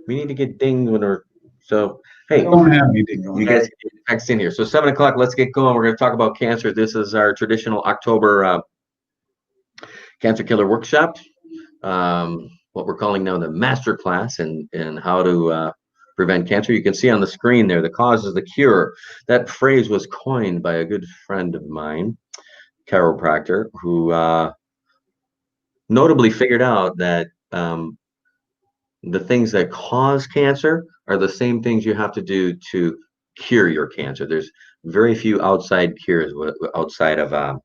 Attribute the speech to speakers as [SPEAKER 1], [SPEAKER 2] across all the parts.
[SPEAKER 1] We need to get dinged when we're so. Hey,
[SPEAKER 2] don't have anything
[SPEAKER 1] you
[SPEAKER 2] going.
[SPEAKER 1] guys can text in here. So 7 o'clock. Let's get going. We're going to talk about cancer. This is our traditional October cancer killer workshop. What we're calling now the masterclass and how to prevent cancer. You can see on the screen there, the cause is the cure. That phrase was coined by a good friend of mine, chiropractor, who notably figured out that the things that cause cancer are the same things you have to do to cure your cancer. There's very few outside cures outside of a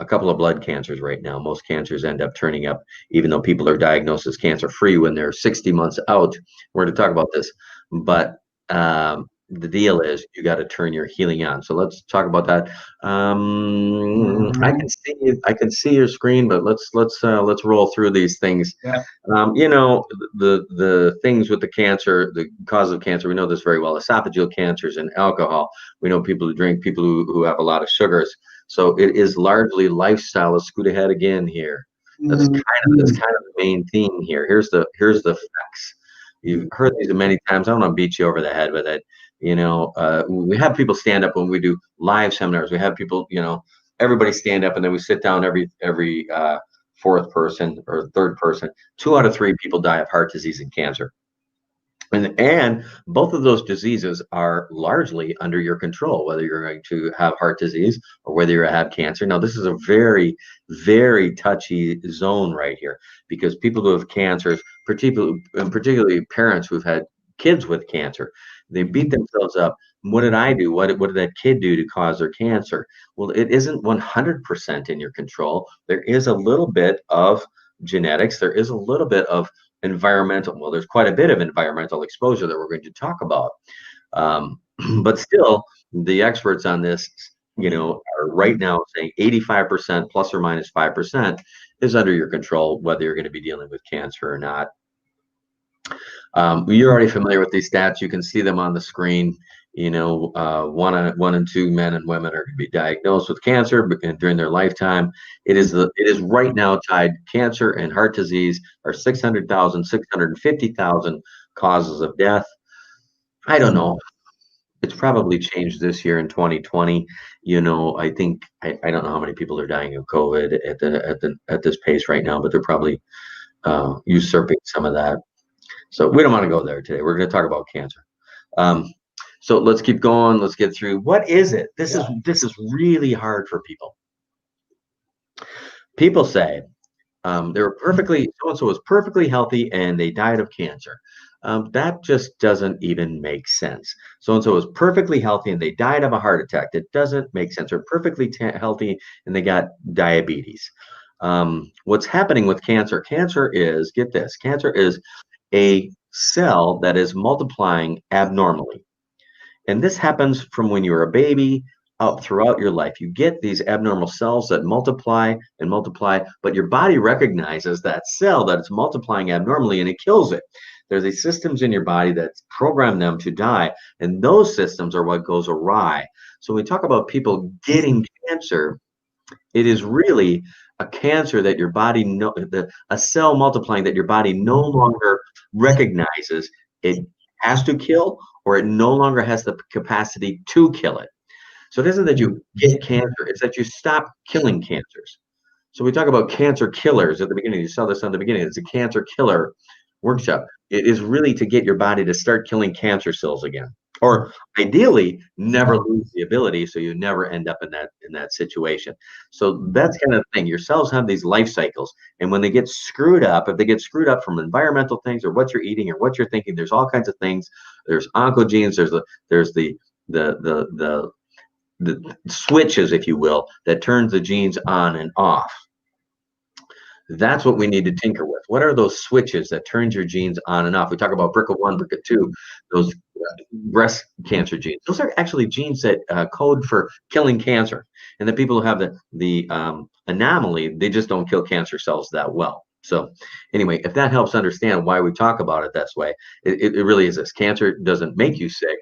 [SPEAKER 1] couple of blood cancers right now. Most cancers end up turning up, even though people are diagnosed as cancer free when they're 60 months out. We're going to talk about this, but the deal is you got to turn your healing on. So let's talk about that. I can see your screen, but let's roll through these things.
[SPEAKER 2] Yeah.
[SPEAKER 1] The things with the cancer, the cause of cancer, we know this very well. Esophageal cancers and alcohol. We know people who drink, people who have a lot of sugars. So it is largely lifestyle. Let's scoot ahead again here. That's kind of the main theme here. Here's the facts. You've heard these many times. I don't want to beat you over the head with it. We have people stand up when we do live seminars. We have people, everybody stand up, and then we sit down every fourth person or third person. 2 out of 3 people die of heart disease and cancer. And both of those diseases are largely under your control, whether you're going to have heart disease or whether you have cancer. Now, this is a very, very touchy zone right here, because people who have cancers, particularly parents who've had kids with cancer, they beat themselves up. What did I do? What did that kid do to cause their cancer? Well, it isn't 100% in your control. There is a little bit of genetics. There is a little bit of environmental. Well, there's quite a bit of environmental exposure that we're going to talk about. But still, the experts on this, are right now saying 85% plus or minus 5% is under your control, whether you're going to be dealing with cancer or not. You're already familiar with these stats. You can see them on the screen. 1 in 2 men and women are going to be diagnosed with cancer during their lifetime. It is right now tied. Cancer and heart disease are 600,000, 650,000 causes of death. I don't know. It's probably changed this year in 2020. I think I don't know how many people are dying of COVID at this pace right now, but they're probably usurping some of that. So we don't want to go there today. We're going to talk about cancer. So let's keep going. Let's get through. What is it? This is really hard for people. People say they were so-and-so was perfectly healthy and they died of cancer. That just doesn't even make sense. So-and-so was perfectly healthy and they died of a heart attack. That doesn't make sense. They're perfectly healthy and they got diabetes. What's happening with cancer? Cancer is, get this, cancer is a cell that is multiplying abnormally. And this happens from when you're a baby out throughout your life. You get these abnormal cells that multiply and multiply, but your body recognizes that cell that it's multiplying abnormally and it kills it. There's these systems in your body that program them to die, and those systems are what goes awry. So when we talk about people getting cancer, it is really a cancer that your body a cell multiplying that your body no longer recognizes it has to kill, or it no longer has the capacity to kill it. So it isn't that you get cancer, it's that you stop killing cancers. So we talk about cancer killers at the beginning. You saw this on the beginning. It's a cancer killer workshop. It is really to get your body to start killing cancer cells again, or ideally never lose the ability, so you never end up in that situation. So that's kind of the thing. Your cells have these life cycles, and when they get screwed up, if they get screwed up from environmental things or what you're eating or what you're thinking, there's all kinds of things. There's oncogenes. There's the switches, if you will, that turns the genes on and off. That's what we need to tinker with. What are those switches that turns your genes on and off? We talk about BRCA1, BRCA2, those breast cancer genes. Those are actually genes that code for killing cancer. And the people who have the anomaly, they just don't kill cancer cells that well. So anyway, if that helps understand why we talk about it this way, it really is this. Cancer doesn't make you sick.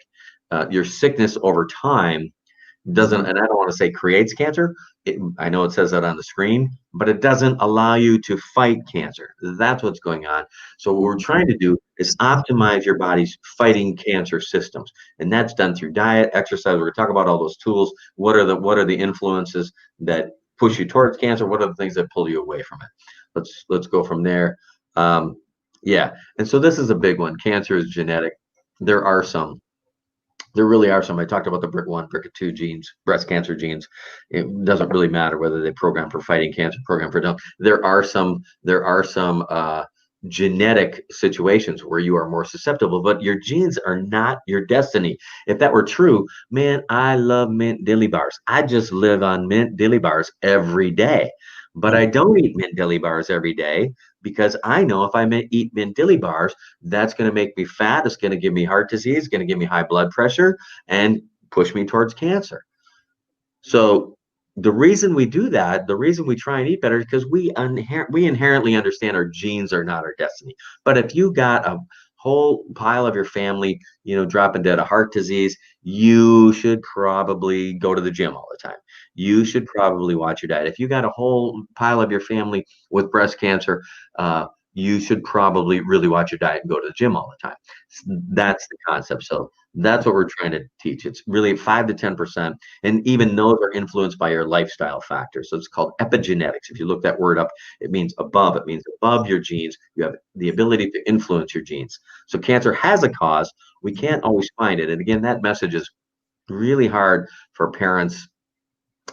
[SPEAKER 1] Your sickness over time Doesn't, and I don't want to say creates cancer. I know it says that on the screen, but it doesn't allow you to fight cancer. That's what's going on. So what we're trying to do is optimize your body's fighting cancer systems, and that's done through diet, exercise. We're going to talk about all those tools. What are the influences that push you towards cancer? What are the things that pull you away from it? Let's go from there. Um, yeah, and so this is a big one. Cancer is genetic. There are some there really are some. I talked about the BRCA1, BRCA2 genes, breast cancer genes. It doesn't really matter whether they program for fighting cancer, program for no. There are some genetic situations where you are more susceptible, but your genes are not your destiny. If that were true, man, I love mint dilly bars. I just live on mint dilly bars every day. But I don't eat mint dilly bars every day because I know if I eat mint dilly bars, that's going to make me fat. It's going to give me heart disease, going to give me high blood pressure, and push me towards cancer. So the reason we do that, the reason we try and eat better is because we inherently understand our genes are not our destiny. But if you got a whole pile of your family, dropping dead of heart disease, you should probably go to the gym all the time. You should probably watch your diet. If you got a whole pile of your family with breast cancer, you should probably really watch your diet and go to the gym all the time. That's the concept. So that's what we're trying to teach. It's really 5 to 10%. And even those are influenced by your lifestyle factors. So it's called epigenetics. If you look that word up, it means above. It means above your genes. You have the ability to influence your genes. So cancer has a cause. We can't always find it. And again, that message is really hard for parents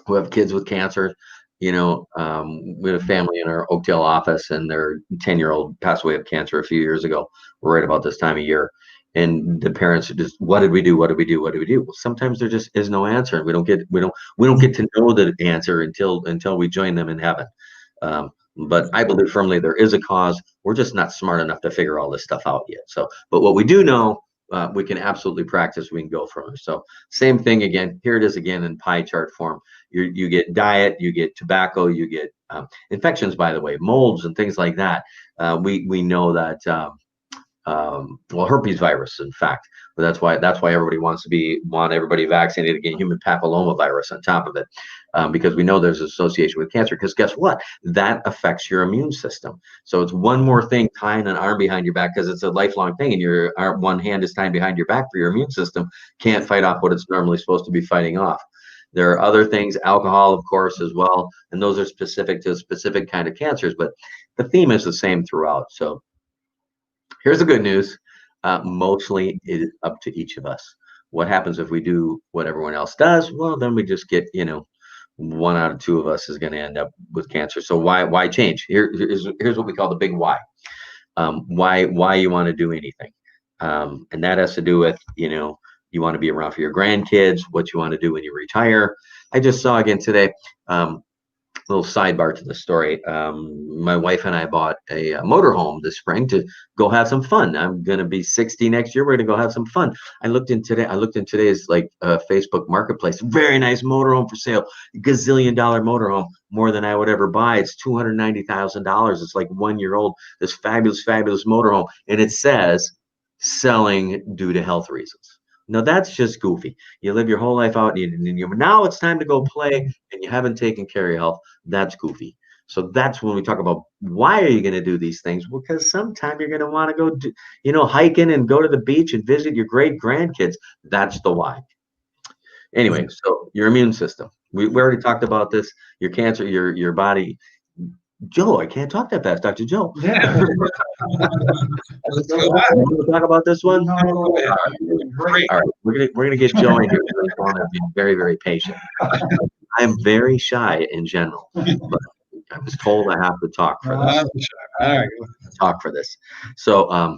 [SPEAKER 1] who have kids with cancer. We had a family in our Oakdale office, and their 10-year-old passed away of cancer a few years ago, right about this time of year. And the parents are just, what did we do? What did we do? What did we do? Well, sometimes there just is no answer, and we don't get to know the answer until we join them in heaven. But I believe firmly there is a cause. We're just not smart enough to figure all this stuff out yet. So, but what we do know, we can absolutely practice. We can go from it. So, same thing again. Here it is again in pie chart form. You get diet, you get tobacco, you get infections. By the way, molds and things like that. We know that. Well, herpes virus, in fact, but that's why everybody want everybody vaccinated against human papilloma virus on top of it, because we know there's an association with cancer. Because guess what? That affects your immune system. So it's one more thing tying an arm behind your back, because it's a lifelong thing, and your one hand is tied behind your back for your immune system can't fight off what it's normally supposed to be fighting off. There are other things, alcohol, of course, as well, and those are specific to a specific kind of cancers, but the theme is the same throughout. So here's the good news. Mostly it is up to each of us. What happens if we do what everyone else does? Well, then we just get, one out of two of us is going to end up with cancer. So why change? Here's what we call the big why. Why you want to do anything. And that has to do with, you want to be around for your grandkids, what you want to do when you retire. I just saw again today, little sidebar to the story. My wife and I bought a motorhome this spring to go have some fun. I'm going to be 60 next year. We're going to go have some fun. I looked in today's Facebook Marketplace. Very nice motorhome for sale. Gazillion-dollar motorhome, more than I would ever buy. It's $290,000. It's like 1 year old. This fabulous, fabulous motorhome, and it says selling due to health reasons. No, that's just goofy. You live your whole life out, and now it's time to go play, and you haven't taken care of your health. That's goofy. So that's when we talk about why are you going to do these things? Well, because sometime you're going to want to go, hiking and go to the beach and visit your great grandkids. That's the why. Anyway, so your immune system. We already talked about this. Your cancer, your body. Joe, I can't talk that fast, Dr. Joe.
[SPEAKER 2] Yeah.
[SPEAKER 1] Let's talk about this one.
[SPEAKER 2] Great.
[SPEAKER 1] All right, we're gonna get Joe in here. He's going to be very, very patient. I'm very shy in general, but I was told I have to talk for this.
[SPEAKER 2] All right.
[SPEAKER 1] Talk for this. So,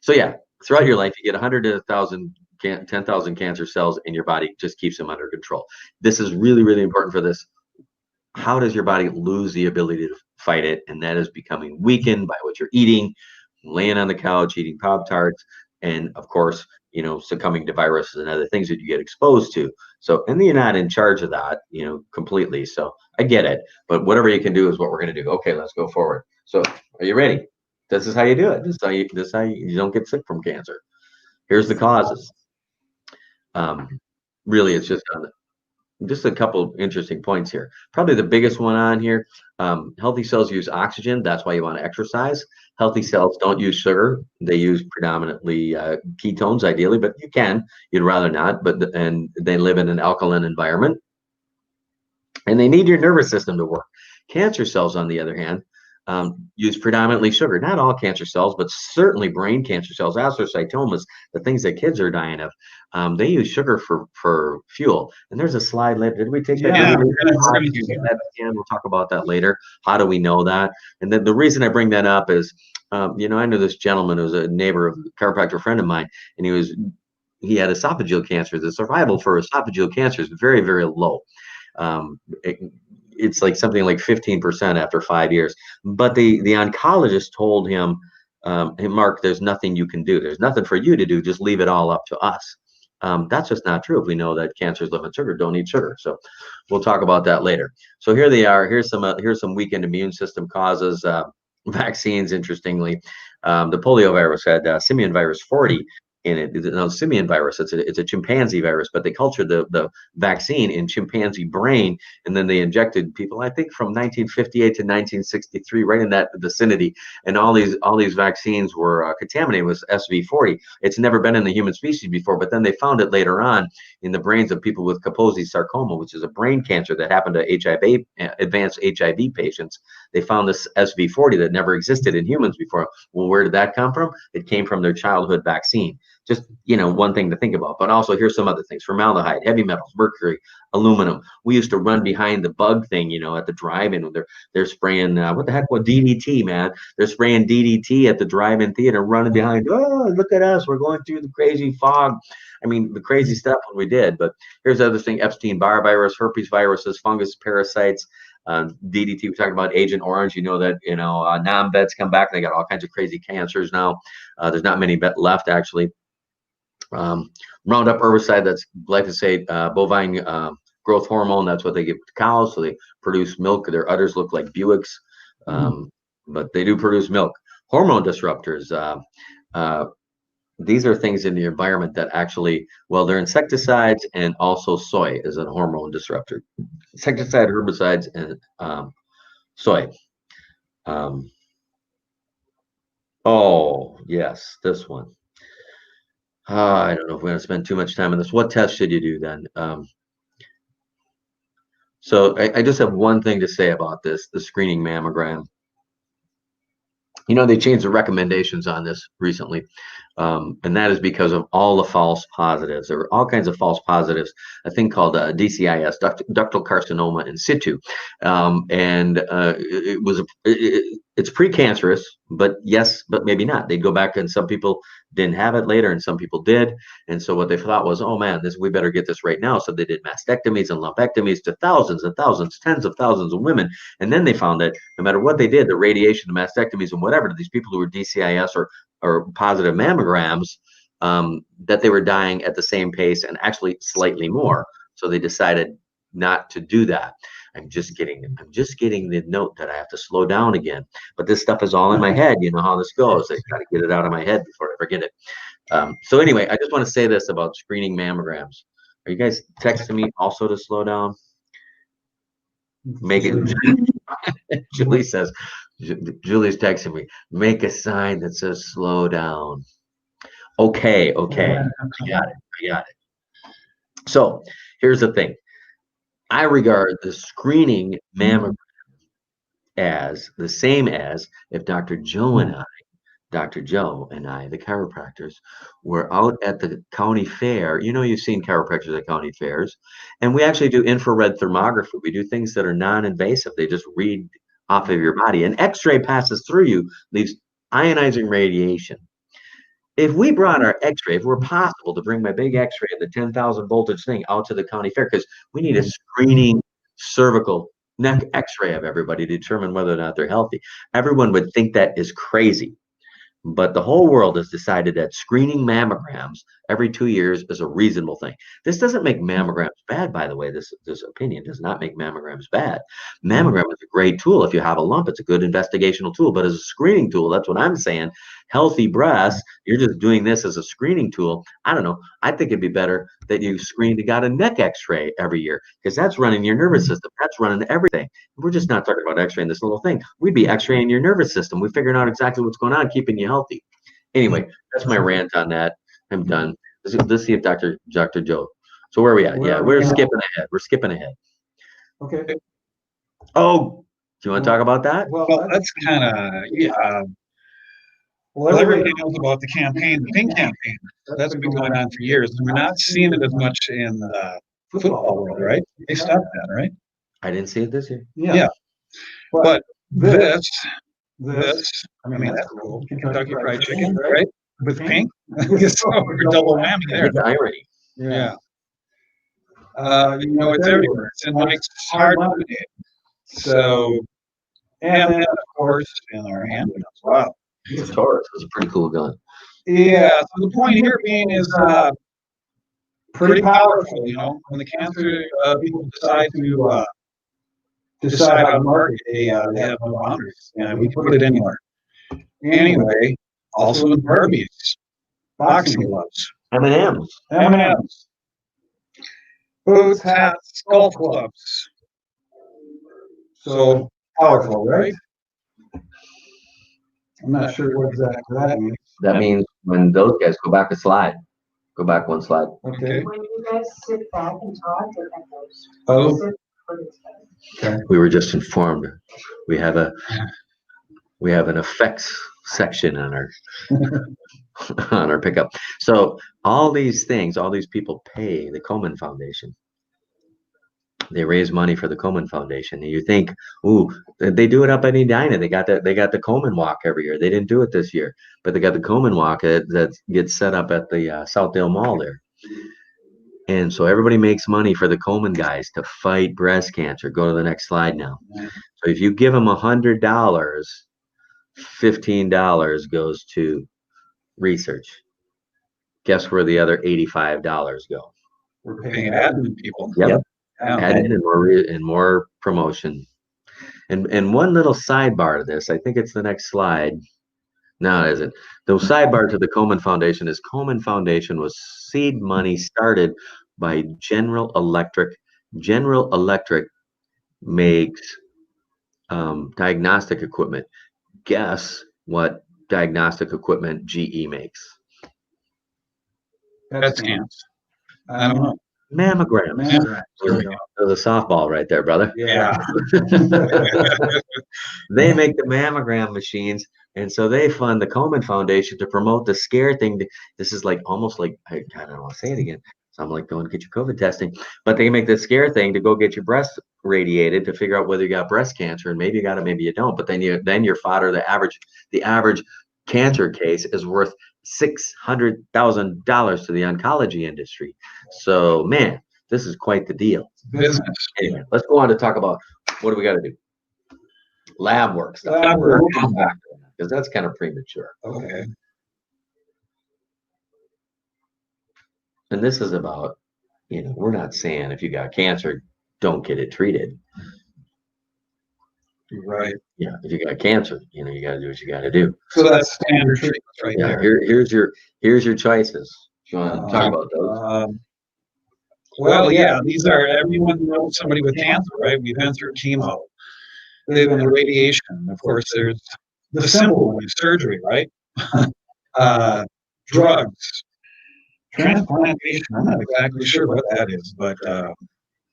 [SPEAKER 1] so yeah, throughout your life, you get 100 to 1,000, 10,000 cancer cells, and your body just keeps them under control. This is really, really important for this. How does your body lose the ability to fight it? And that is becoming weakened by what you're eating, laying on the couch, eating Pop-Tarts, and of course, succumbing to viruses and other things that you get exposed to. So, and you're not in charge of that, completely. So I get it, but whatever you can do is what we're going to do. Okay, let's go forward. So are you ready? This is how you do it. This is how you don't get sick from cancer. Here's the causes. Really, it's just just a couple interesting points here. Probably the biggest one on here, healthy cells use oxygen. That's why you want to exercise. Healthy cells don't use sugar. They use predominantly ketones, ideally, but you can. You'd rather not, and they live in an alkaline environment, and they need your nervous system to work. Cancer cells, on the other hand, use predominantly sugar. Not all cancer cells, but certainly brain cancer cells, astrocytomas, the things that kids are dying of. They use sugar for fuel. And there's a slide later. Did we take that?
[SPEAKER 2] Yeah,
[SPEAKER 1] We'll talk about that later. How do we know that? And then the reason I bring that up is, I know this gentleman who was a neighbor of a chiropractor friend of mine, and he had esophageal cancer. The survival for esophageal cancer is very, very low. It's like something like 15% after 5 years. But the oncologist told him, hey, Mark, there's nothing you can do. There's nothing for you to do. Just leave it all up to us. That's just not true. If we know that cancers live on sugar, don't eat sugar. So we'll talk about that later. So here they are. Here's some weakened immune system causes. Vaccines, interestingly, the polio virus had simian virus 40 in it. Now, simian virus, it's a chimpanzee virus, but they cultured the vaccine in chimpanzee brain, and then they injected people, I think, from 1958 to 1963, right in that vicinity. And all these vaccines were contaminated with SV40. It's never been in the human species before, but then they found it later on in the brains of people with Kaposi sarcoma, which is a brain cancer that happened to HIV, advanced HIV patients. They found this SV40 that never existed in humans before. Well, where did that come from? It came from their childhood vaccine. Just, one thing to think about. But also, here's some other things: formaldehyde, heavy metals, mercury, aluminum. We used to run behind the bug thing, at the drive-in. They're spraying what the heck? What DDT, man? They're spraying DDT at the drive-in theater, running behind. Oh, look at us! We're going through the crazy fog. I mean, the crazy stuff we did. But here's the other thing: Epstein-Barr virus, herpes viruses, fungus, parasites. DDT, we talked about Agent Orange. That non-vets come back. They got all kinds of crazy cancers now. There's not many left, actually. Roundup herbicide, that's glyphosate, bovine growth hormone. That's what they give to cows, so they produce milk. Their udders look like Buicks, but they do produce milk. Hormone disruptors. These are things in the environment that actually, they're insecticides, and also soy is a hormone disruptor. Insecticide, herbicides, and soy. Oh, yes, this one. I don't know if we're going to spend too much time on this. What test should you do then? So I just have one thing to say about this, the screening mammogram. They changed the recommendations on this recently, and that is because of all the false positives. There were all kinds of false positives, a thing called DCIS, ductal carcinoma in situ, and it's precancerous, but yes, but maybe not. They'd go back, and some people didn't have it later, and some people did. And so what they thought was, oh man, we better get this right now. So they did mastectomies and lumpectomies to thousands and thousands, tens of thousands of women. And then they found that no matter what they did, the radiation, the mastectomies, and whatever, to these people who were DCIS or positive mammograms, that they were dying at the same pace, and actually slightly more. So they decided not to do that. I'm just getting the note that I have to slow down again. But this stuff is all in my head. You know how this goes. I got to get it out of my head before I forget it. So anyway, I just want to say this about screening mammograms. Are you guys texting me also to slow down? Make it. Julie says, Julie's texting me. Make a sign that says slow down. Okay. I got it. So here's the thing. I regard the screening mammogram as the same as if Dr. Joe and I, the chiropractors, were out at the county fair. You've seen chiropractors at county fairs, and we actually do infrared thermography. We do things that are non-invasive. They just read off of your body. An X-ray passes through you, leaves ionizing radiation. If we brought our X-ray, if it were possible to bring my big X-ray, the 10,000 voltage thing, out to the county fair, because we need a screening cervical neck X-ray of everybody to determine whether or not they're healthy. Everyone would think that is crazy. But the whole world has decided that screening mammograms every 2 years is a reasonable thing. This doesn't make mammograms bad, by the way. This opinion does not make mammograms bad. Mammogram is a great tool. If you have a lump, it's a good investigational tool. But as a screening tool, that's what I'm saying. healthy breasts, you're just doing this as a screening tool. I don't know. I think it'd be better that you screened and got a neck x-ray every year, because that's running your nervous system. That's running everything. We're just not talking about x-raying this little thing. We'd be x-raying your nervous system. We're figuring out exactly what's going on, keeping you healthy. Anyway, that's my rant on that. I'm done. Let's see if Dr. Joe. So where are we at? Yeah, we're skipping ahead. We're skipping ahead.
[SPEAKER 3] Okay.
[SPEAKER 1] Oh, do you want to talk about that?
[SPEAKER 2] Well, that's kind of, yeah. Well, everybody knows about the campaign, the pink campaign. That's been going on for years. And we're not seeing it as much in the football world, right? They stopped that, right?
[SPEAKER 1] I didn't see it this year.
[SPEAKER 2] Yeah. But this, I mean, that's cool. Kentucky Fried Chicken, right? With pink. So we're double whammy there.
[SPEAKER 1] It's irony.
[SPEAKER 2] Yeah. You know, it's everywhere. It's in Mike's hard lemonade. So, and then, of course, in our handguns. Wow.
[SPEAKER 1] It's Taurus. It's a pretty cool gun.
[SPEAKER 2] Yeah. So the point here being is pretty powerful. You know, when the cancer people decide to decide how to market, they have no boundaries. And we put it anywhere. Anyway, also in Barbies, boxing gloves,
[SPEAKER 1] M&M's.
[SPEAKER 2] M&M's, boots, hats, golf clubs. So powerful, right? I'm not sure what exactly that means.
[SPEAKER 1] That means when those guys go back a slide. Go back one slide.
[SPEAKER 2] Okay.
[SPEAKER 4] When you guys sit back and talk, they're like those.
[SPEAKER 2] Oh.
[SPEAKER 3] Okay.
[SPEAKER 1] We were just informed. We have an effects section on our on our pickup. So all these things, all these people pay the Komen Foundation. They raise money for the Komen Foundation, and you think, ooh, they do it up at Edina. They got the Komen Walk every year. They didn't do it this year, but they got the Komen Walk that gets set up at the Southdale Mall there. And so everybody makes money for the Komen guys to fight breast cancer. Go to the next slide now. So if you give them $100, $15 goes to research. Guess where the other $85 go?
[SPEAKER 2] We're paying admin people.
[SPEAKER 1] Yep.
[SPEAKER 2] Yeah.
[SPEAKER 1] Add in and more promotion. And one little sidebar to this, I think it's the next slide. No, it isn't. The sidebar to the Komen Foundation is Komen Foundation was seed money started by General Electric. General Electric makes diagnostic equipment. Guess what diagnostic equipment GE makes?
[SPEAKER 2] PET scans. I don't know.
[SPEAKER 1] Mammograms. There's a softball right there, brother.
[SPEAKER 2] Yeah.
[SPEAKER 1] They make the mammogram machines, and so they fund the Komen Foundation to promote the scare thing. This is like almost like, I don't want to say it again. So I'm like, going to get your COVID testing, but they make the scare thing to go get your breast radiated to figure out whether you got breast cancer, and maybe you got it, maybe you don't. But then your fodder, the average cancer case is worth $600,000 to the oncology industry. So, man, this is quite the deal.
[SPEAKER 2] Business.
[SPEAKER 1] Anyway, let's go on to talk about what do we got to do. Lab work stuff.
[SPEAKER 2] Lab work.
[SPEAKER 1] Because that's kind of premature.
[SPEAKER 2] Okay.
[SPEAKER 1] And this is about, we're not saying if you got cancer, don't get it treated.
[SPEAKER 2] Right.
[SPEAKER 1] Yeah, if you got cancer, you got to do what you got to do.
[SPEAKER 2] So that's standard treatments right
[SPEAKER 1] Yeah,
[SPEAKER 2] there.
[SPEAKER 1] here's your choices. Do you want to talk about those?
[SPEAKER 2] Well, yeah, these are, everyone knows somebody with cancer, right? We've been through chemo. They've been radiation. Of course, there's the simple one, surgery, right? Drugs, transplantation. I'm not exactly sure what that is, but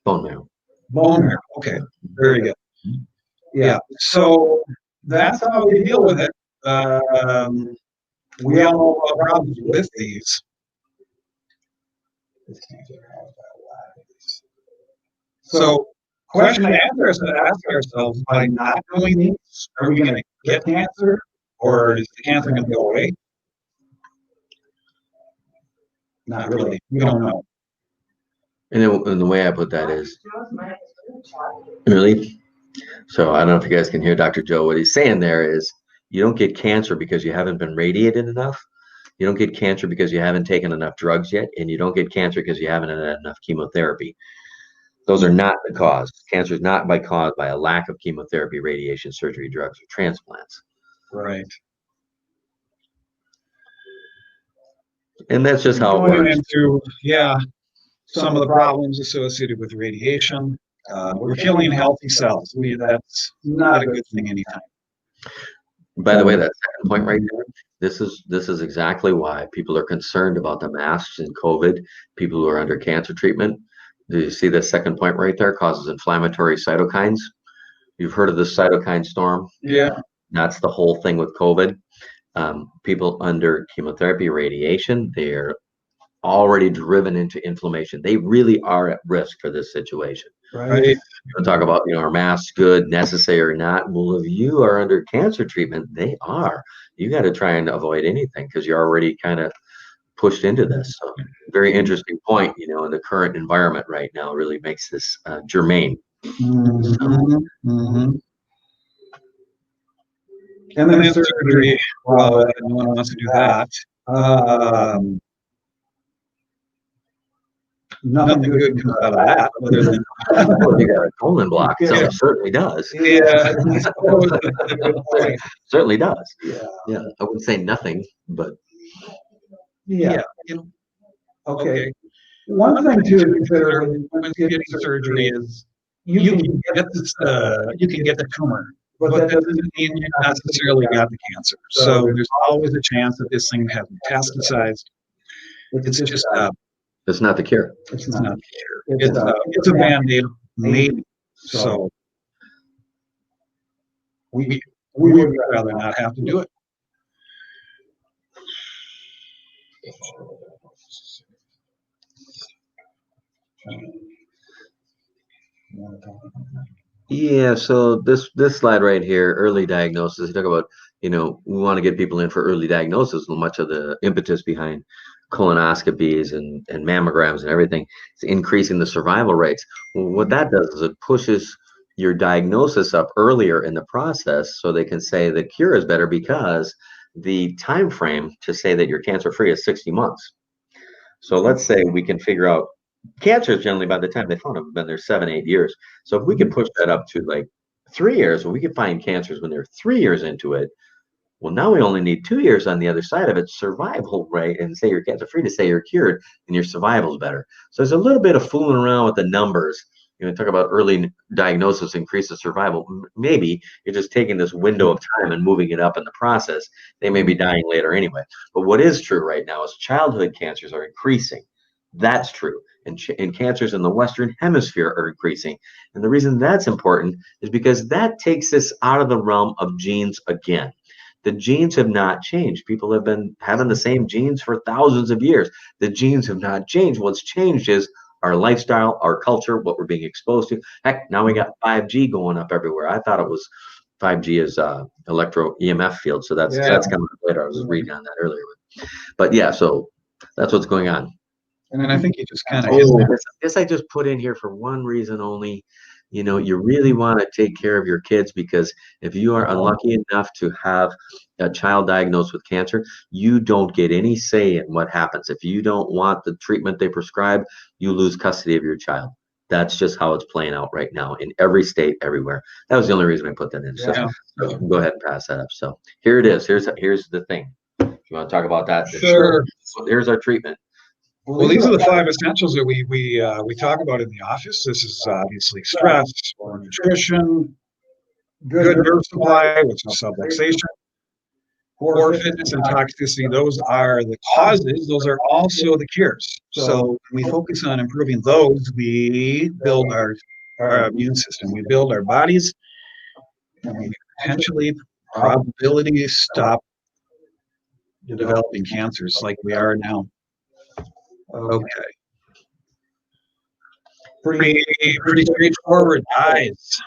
[SPEAKER 1] Bone marrow.
[SPEAKER 2] bone marrow. Okay, very good. Yeah, so that's how we deal with it. We all know about problems with these. So, question to ask ourselves: by not doing these, are we going to get cancer, or is the cancer going to go away? Not really. We don't know.
[SPEAKER 1] And the way I put that is, really? So I don't know if you guys can hear Dr. Joe. What he's saying there is, you don't get cancer because you haven't been radiated enough. You don't get cancer because you haven't taken enough drugs yet, and you don't get cancer because you haven't had enough chemotherapy. Those are not the cause. Cancer is not caused by a lack of chemotherapy, radiation, surgery, drugs, or transplants.
[SPEAKER 2] Right.
[SPEAKER 1] And that's just how it
[SPEAKER 2] Going
[SPEAKER 1] works.
[SPEAKER 2] into, yeah, some of the problems associated with radiation. We're killing healthy cells. That's not a good thing anytime.
[SPEAKER 1] By the way, that second point right there, this is exactly why people are concerned about the masks and COVID, people who are under cancer treatment. Do you see the second point right there? Causes inflammatory cytokines. You've heard of the cytokine storm?
[SPEAKER 2] Yeah.
[SPEAKER 1] That's the whole thing with COVID. People under chemotherapy, radiation, they're already driven into inflammation. They really are at risk for this situation.
[SPEAKER 2] Right.
[SPEAKER 1] You talk about, are masks good, necessary or not? Well, if you are under cancer treatment, they are. You got to try and avoid anything because you're already kind of pushed into this. So, very interesting point. In the current environment right now, really makes this germane.
[SPEAKER 2] And then surgery. Well, no one wants to do that. Nothing good comes out of that. Other than
[SPEAKER 1] Well, you got a colon block, so it certainly does.
[SPEAKER 2] yeah,
[SPEAKER 1] Certainly does.
[SPEAKER 3] Yeah.
[SPEAKER 1] I wouldn't say nothing, but
[SPEAKER 3] Yeah.
[SPEAKER 2] Okay.
[SPEAKER 3] One thing to consider
[SPEAKER 2] when getting surgery is you can get this, you can get the tumor, but that doesn't mean you necessarily got the cancer. So there's always a chance that this thing has metastasized. It's just
[SPEAKER 1] it's not the cure.
[SPEAKER 2] it's not the cure. It's a band-aid, maybe. So we would rather not have to do it.
[SPEAKER 1] Yeah, so this slide right here, early diagnosis, you talk about, we want to get people in for early diagnosis. Much of the impetus behind colonoscopies and mammograms and everything is increasing the survival rates. Well, what that does is it pushes your diagnosis up earlier in the process so they can say the cure is better because the time frame to say that you're cancer free is 60 months. So let's say we can figure out cancer is generally by the time they found it, been there 7-8 years. So if we could push that up to like 3 years, well, we could find cancers when they're 3 years into it. Well, now we only need 2 years on the other side of it, survival rate, and say you're cancer free to say you're cured and your survival is better. So there's a little bit of fooling around with the numbers. Talk about early diagnosis increases survival. Maybe you're just taking this window of time and moving it up in the process. They may be dying later anyway. But what is true right now is childhood cancers are increasing. That's true. And cancers in the Western Hemisphere are increasing. And the reason that's important is because that takes us out of the realm of genes again. The genes have not changed. People have been having the same genes for thousands of years. The genes have not changed. What's changed is our lifestyle, our culture, what we're being exposed to. Heck, now we got 5G going up everywhere. I thought it was 5G is electro EMF field. So that's coming up later. I was reading on that earlier. But yeah, so that's what's going on.
[SPEAKER 2] And then I think you just kind of
[SPEAKER 1] this I just put in here for one reason only. You really want to take care of your kids because if you are unlucky enough to have a child diagnosed with cancer, you don't get any say in what happens. If you don't want the treatment they prescribe, you lose custody of your child. That's just how it's playing out right now in every state, everywhere. That was the only reason I put that in. So go ahead and pass that up. So here it is. Here's the thing. You want to talk about that?
[SPEAKER 2] Sure.
[SPEAKER 1] So here's our treatment.
[SPEAKER 2] Well, these are the 5 essentials that we talk about in the office. This is obviously stress, poor nutrition, good nerve supply, which is subluxation, poor fitness and toxicity. Those are the causes. Those are also the cures. So when we focus on improving those, we build our immune system. We build our bodies, and we potentially probability stop developing cancers like we are now. Okay. Pretty straightforward dyes.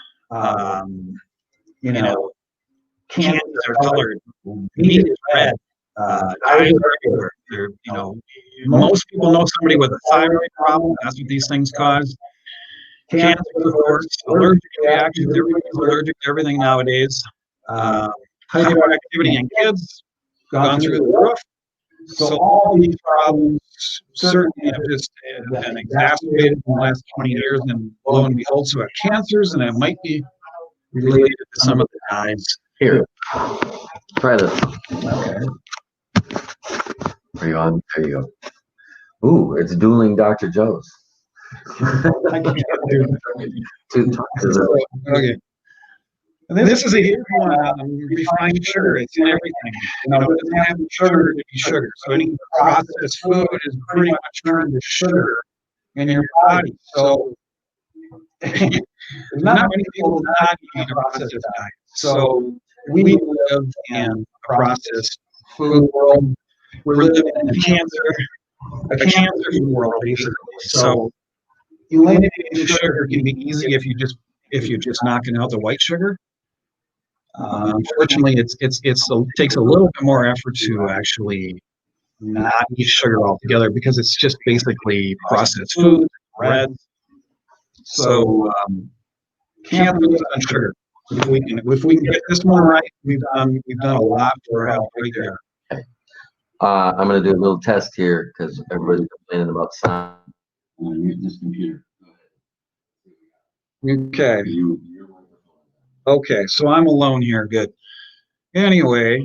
[SPEAKER 2] Cans are colored. Meat is red. Dyes are everywhere. Most people know somebody with a thyroid problem. That's what these things cause. Cancer, of course. Allergic reactions. Everybody's allergic to everything nowadays. Hyperactivity in kids. Gone through the roof. So all these problems certainly have just been exacerbated in the last 20 years, and lo and behold, so have cancers, and it might be related to some of the dyes.
[SPEAKER 1] Here, try this.
[SPEAKER 2] Okay.
[SPEAKER 1] Are you on? There you go. Ooh, it's dueling Dr. Joe's.
[SPEAKER 2] I can't do
[SPEAKER 1] To
[SPEAKER 2] Okay. And this is a huge one on refined sugar. It's in everything. You know, it doesn't have to be sugar to be sugar. So any processed food is pretty much turned to sugar in your body. So there's not many people not eating a processed diet. So we live in a processed food world. We're living in a cancer world, basically. So eliminating sugar can be easy if you're just knocking out the white sugar. Unfortunately, it takes a little bit more effort to actually not eat sugar altogether because it's just basically processed food, bread. So can't lose on sugar. If we can get this one right, we've done a lot for our health right there.
[SPEAKER 1] I'm going to do a little test here because everybody's complaining about sound.
[SPEAKER 3] This computer.
[SPEAKER 2] Okay. Okay, so I'm alone here. Good. Anyway,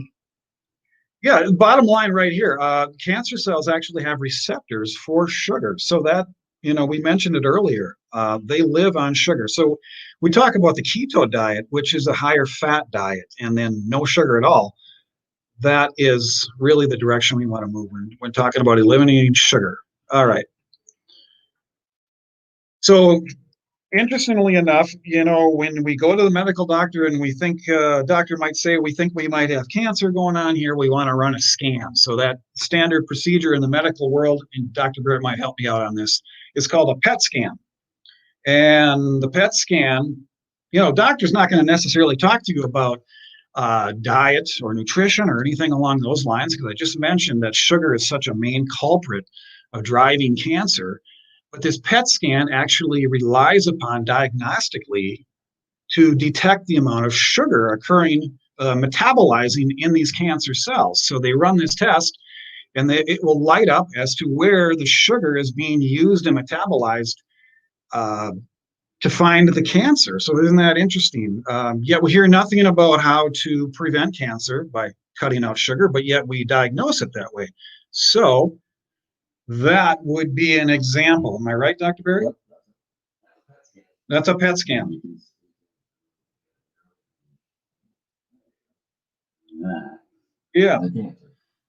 [SPEAKER 2] yeah, bottom line right here, cancer cells actually have receptors for sugar. So that, we mentioned it earlier. They live on sugar. So we talk about the keto diet, which is a higher fat diet, and then no sugar at all. That is really the direction we want to move when talking about eliminating sugar. All right. So interestingly enough, when we go to the medical doctor and we think doctor might say we think we might have cancer going on here, we want to run a scan. So that standard procedure in the medical world, and Dr. Britt might help me out on this, is called a PET scan. And the PET scan, doctor's not going to necessarily talk to you about diet or nutrition or anything along those lines, because I just mentioned that sugar is such a main culprit of driving cancer. But this PET scan actually relies upon diagnostically to detect the amount of sugar occurring, metabolizing in these cancer cells. So they run this test, and it will light up as to where the sugar is being used and metabolized to find the cancer. So isn't that interesting? Yet we hear nothing about how to prevent cancer by cutting out sugar, but yet we diagnose it that way. So that would be an example. Am I right, Dr. Berry? That's a PET scan. Yeah.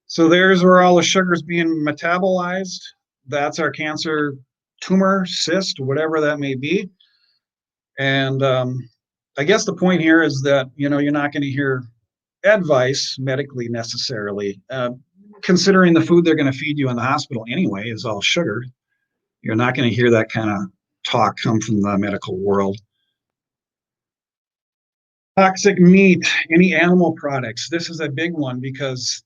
[SPEAKER 2] So there's where all the sugar's being metabolized. That's our cancer tumor, cyst, whatever that may be. And I guess the point here is that, you're not going to hear advice medically necessarily. Considering the food they're going to feed you in the hospital anyway is all sugar, you're not going to hear that kind of talk come from the medical world. Toxic meat, any animal products. This is a big one because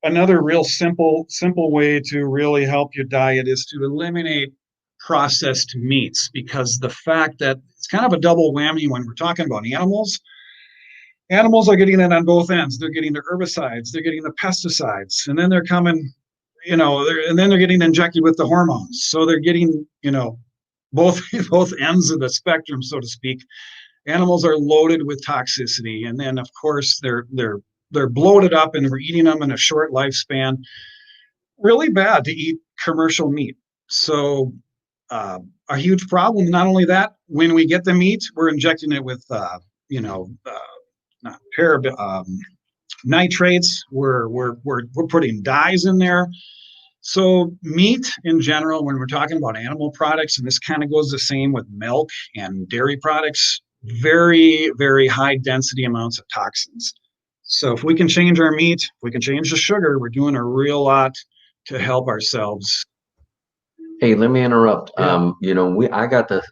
[SPEAKER 2] another real simple way to really help your diet is to eliminate processed meats, because the fact that it's kind of a double whammy when we're talking about animals. Animals are getting it on both ends. They're getting the herbicides, they're getting the pesticides, and then they're coming, and then they're getting injected with the hormones. So they're getting, both ends of the spectrum, so to speak. Animals are loaded with toxicity, and then of course they're bloated up, and we're eating them in a short lifespan. Really bad to eat commercial meat. So a huge problem. Not only that, when we get the meat, we're injecting it with nitrates. We're putting dyes in there. So meat in general, when we're talking about animal products, and this kind of goes the same with milk and dairy products, very, very high density amounts of toxins. So if we can change our meat, if we can change the sugar, we're doing a real lot to help ourselves.
[SPEAKER 1] Hey, let me interrupt.
[SPEAKER 2] Yeah.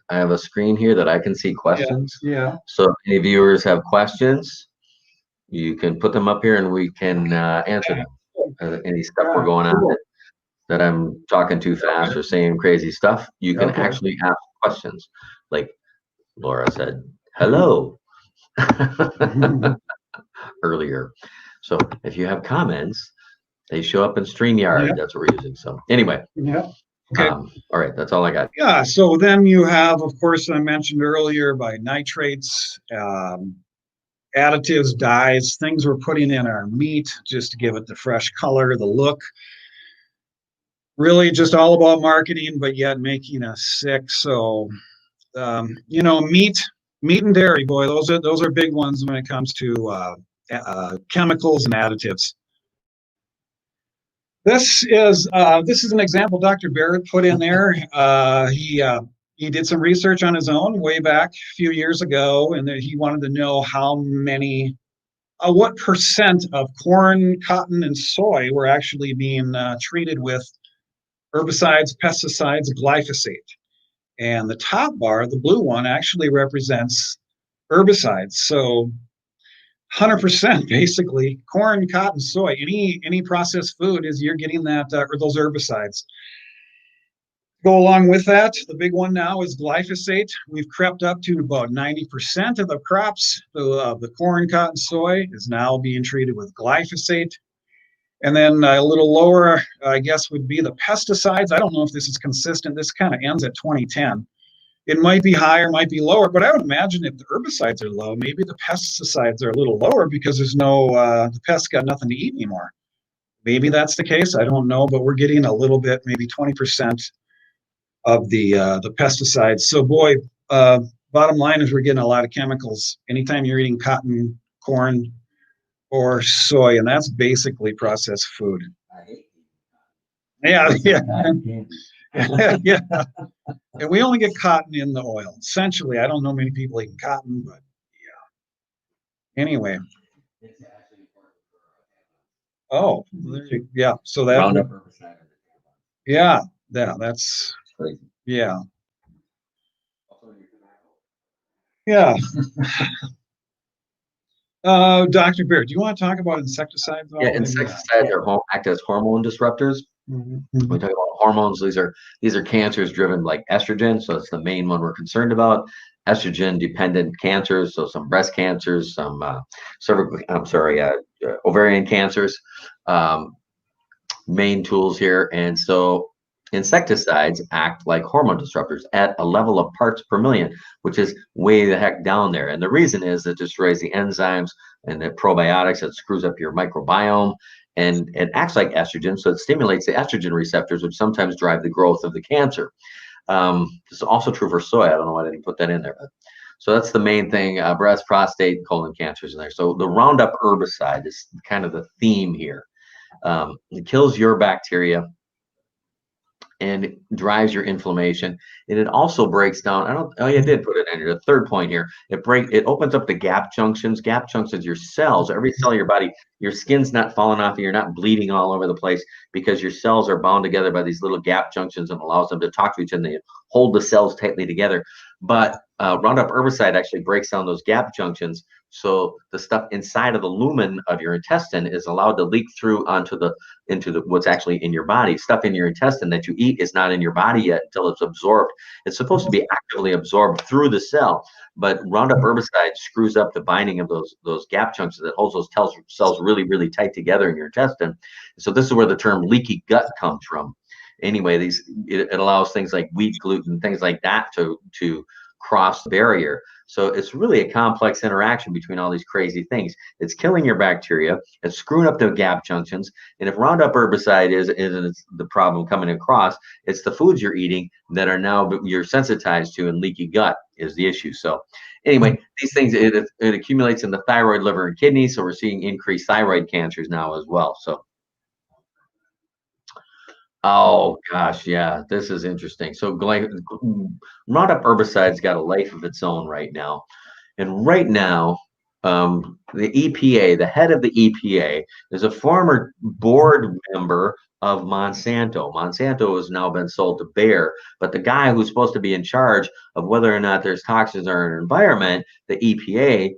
[SPEAKER 1] I have a screen here that I can see questions.
[SPEAKER 2] Yeah.
[SPEAKER 1] So if any viewers have questions, you can put them up here and we can answer them. Any stuff we're going on that I'm talking too fast or saying crazy stuff, you can actually ask questions. Like Laura said, hello earlier. So if you have comments, they show up in StreamYard.
[SPEAKER 2] Yeah.
[SPEAKER 1] That's what we're using. So anyway.
[SPEAKER 2] Yeah. Okay.
[SPEAKER 1] All right. That's all I got.
[SPEAKER 2] Yeah. So then you have, of course, I mentioned earlier, by nitrates, additives, dyes, things we're putting in our meat just to give it the fresh color, the look. really just all about marketing, but yet making us sick. So, you know, meat and dairy, boy, those are big ones when it comes to chemicals and additives. This is an example Dr. Barrett put in there. He did some research on his own way back a few years ago, and he wanted to know what percent of corn, cotton, and soy were actually being treated with herbicides, pesticides, glyphosate. And the top bar, the blue one, actually represents herbicides. So 100% basically corn, cotton, soy, any processed food is you're getting that or those herbicides. Go along with that, the big one now is glyphosate. We've crept up to about 90% of the crops. The corn, cotton, soy is now being treated with glyphosate. And then a little lower, I guess, would be the pesticides. I don't know if this is consistent. This kind of ends at 2010. It might be higher, might be lower, but I would imagine if the herbicides are low, maybe the pesticides are a little lower because the pests got nothing to eat anymore. Maybe that's the case. I don't know, but we're getting a little bit, maybe 20% of the pesticides. So, boy, bottom line is we're getting a lot of chemicals anytime you're eating cotton, corn, or soy, and that's basically processed food. Yeah, yeah. Yeah. And we only get cotton in the oil. Essentially, I don't know many people eating cotton, but yeah. Anyway. Oh, yeah. So that.
[SPEAKER 1] Roundup herbicide.
[SPEAKER 2] Yeah, that's
[SPEAKER 1] Crazy.
[SPEAKER 2] yeah. Yeah. Dr. Beard, do you want to talk about insecticides?
[SPEAKER 1] Yeah, insecticides act as hormone disruptors.
[SPEAKER 2] Mhm.
[SPEAKER 1] We talk about hormones. These are cancers driven like estrogen, so it's the main one we're concerned about. Estrogen dependent cancers, so some breast cancers, some ovarian cancers. Main tools here, and so insecticides act like hormone disruptors at a level of parts per million, which is way the heck down there. And the reason is it destroys the enzymes and the probiotics. It screws up your microbiome, and it acts like estrogen, so it stimulates the estrogen receptors, which sometimes drive the growth of the cancer. This is also true for soy. I don't know why I didn't put that in there, but so that's the main thing. Breast, prostate, colon cancers in there. So the Roundup herbicide is kind of the theme here. It kills your bacteria and it drives your inflammation, and it also breaks down. I did put it in here. The third point here, it opens up the gap junctions. Gap junctions, your cells, every cell of your body, your skin's not falling off, and you're not bleeding all over the place because your cells are bound together by these little gap junctions and allows them to talk to each other. They hold the cells tightly together. But Roundup herbicide actually breaks down those gap junctions, so the stuff inside of the lumen of your intestine is allowed to leak through into what's actually in your body. Stuff in your intestine that you eat is not in your body yet until it's absorbed. It's supposed to be actively absorbed through the cell, but Roundup herbicide screws up the binding of those gap junctions that holds those cells really, really tight together in your intestine. So this is where the term leaky gut comes from. Anyway, it allows things like wheat gluten, things like that to cross the barrier. So it's really a complex interaction between all these crazy things. It's killing your bacteria, it's screwing up the gap junctions, and if Roundup herbicide isn't the problem coming across, it's the foods you're eating that are now you're sensitized to, and leaky gut is the issue. So anyway, these things, it accumulates in the thyroid, liver, and kidney, so we're seeing increased thyroid cancers now as well. So oh gosh, yeah, this is interesting. So Roundup herbicide's got a life of its own right now. And right now, the EPA, the head of the EPA, is a former board member of Monsanto. Monsanto has now been sold to Bayer, but the guy who's supposed to be in charge of whether or not there's toxins in our environment, the EPA,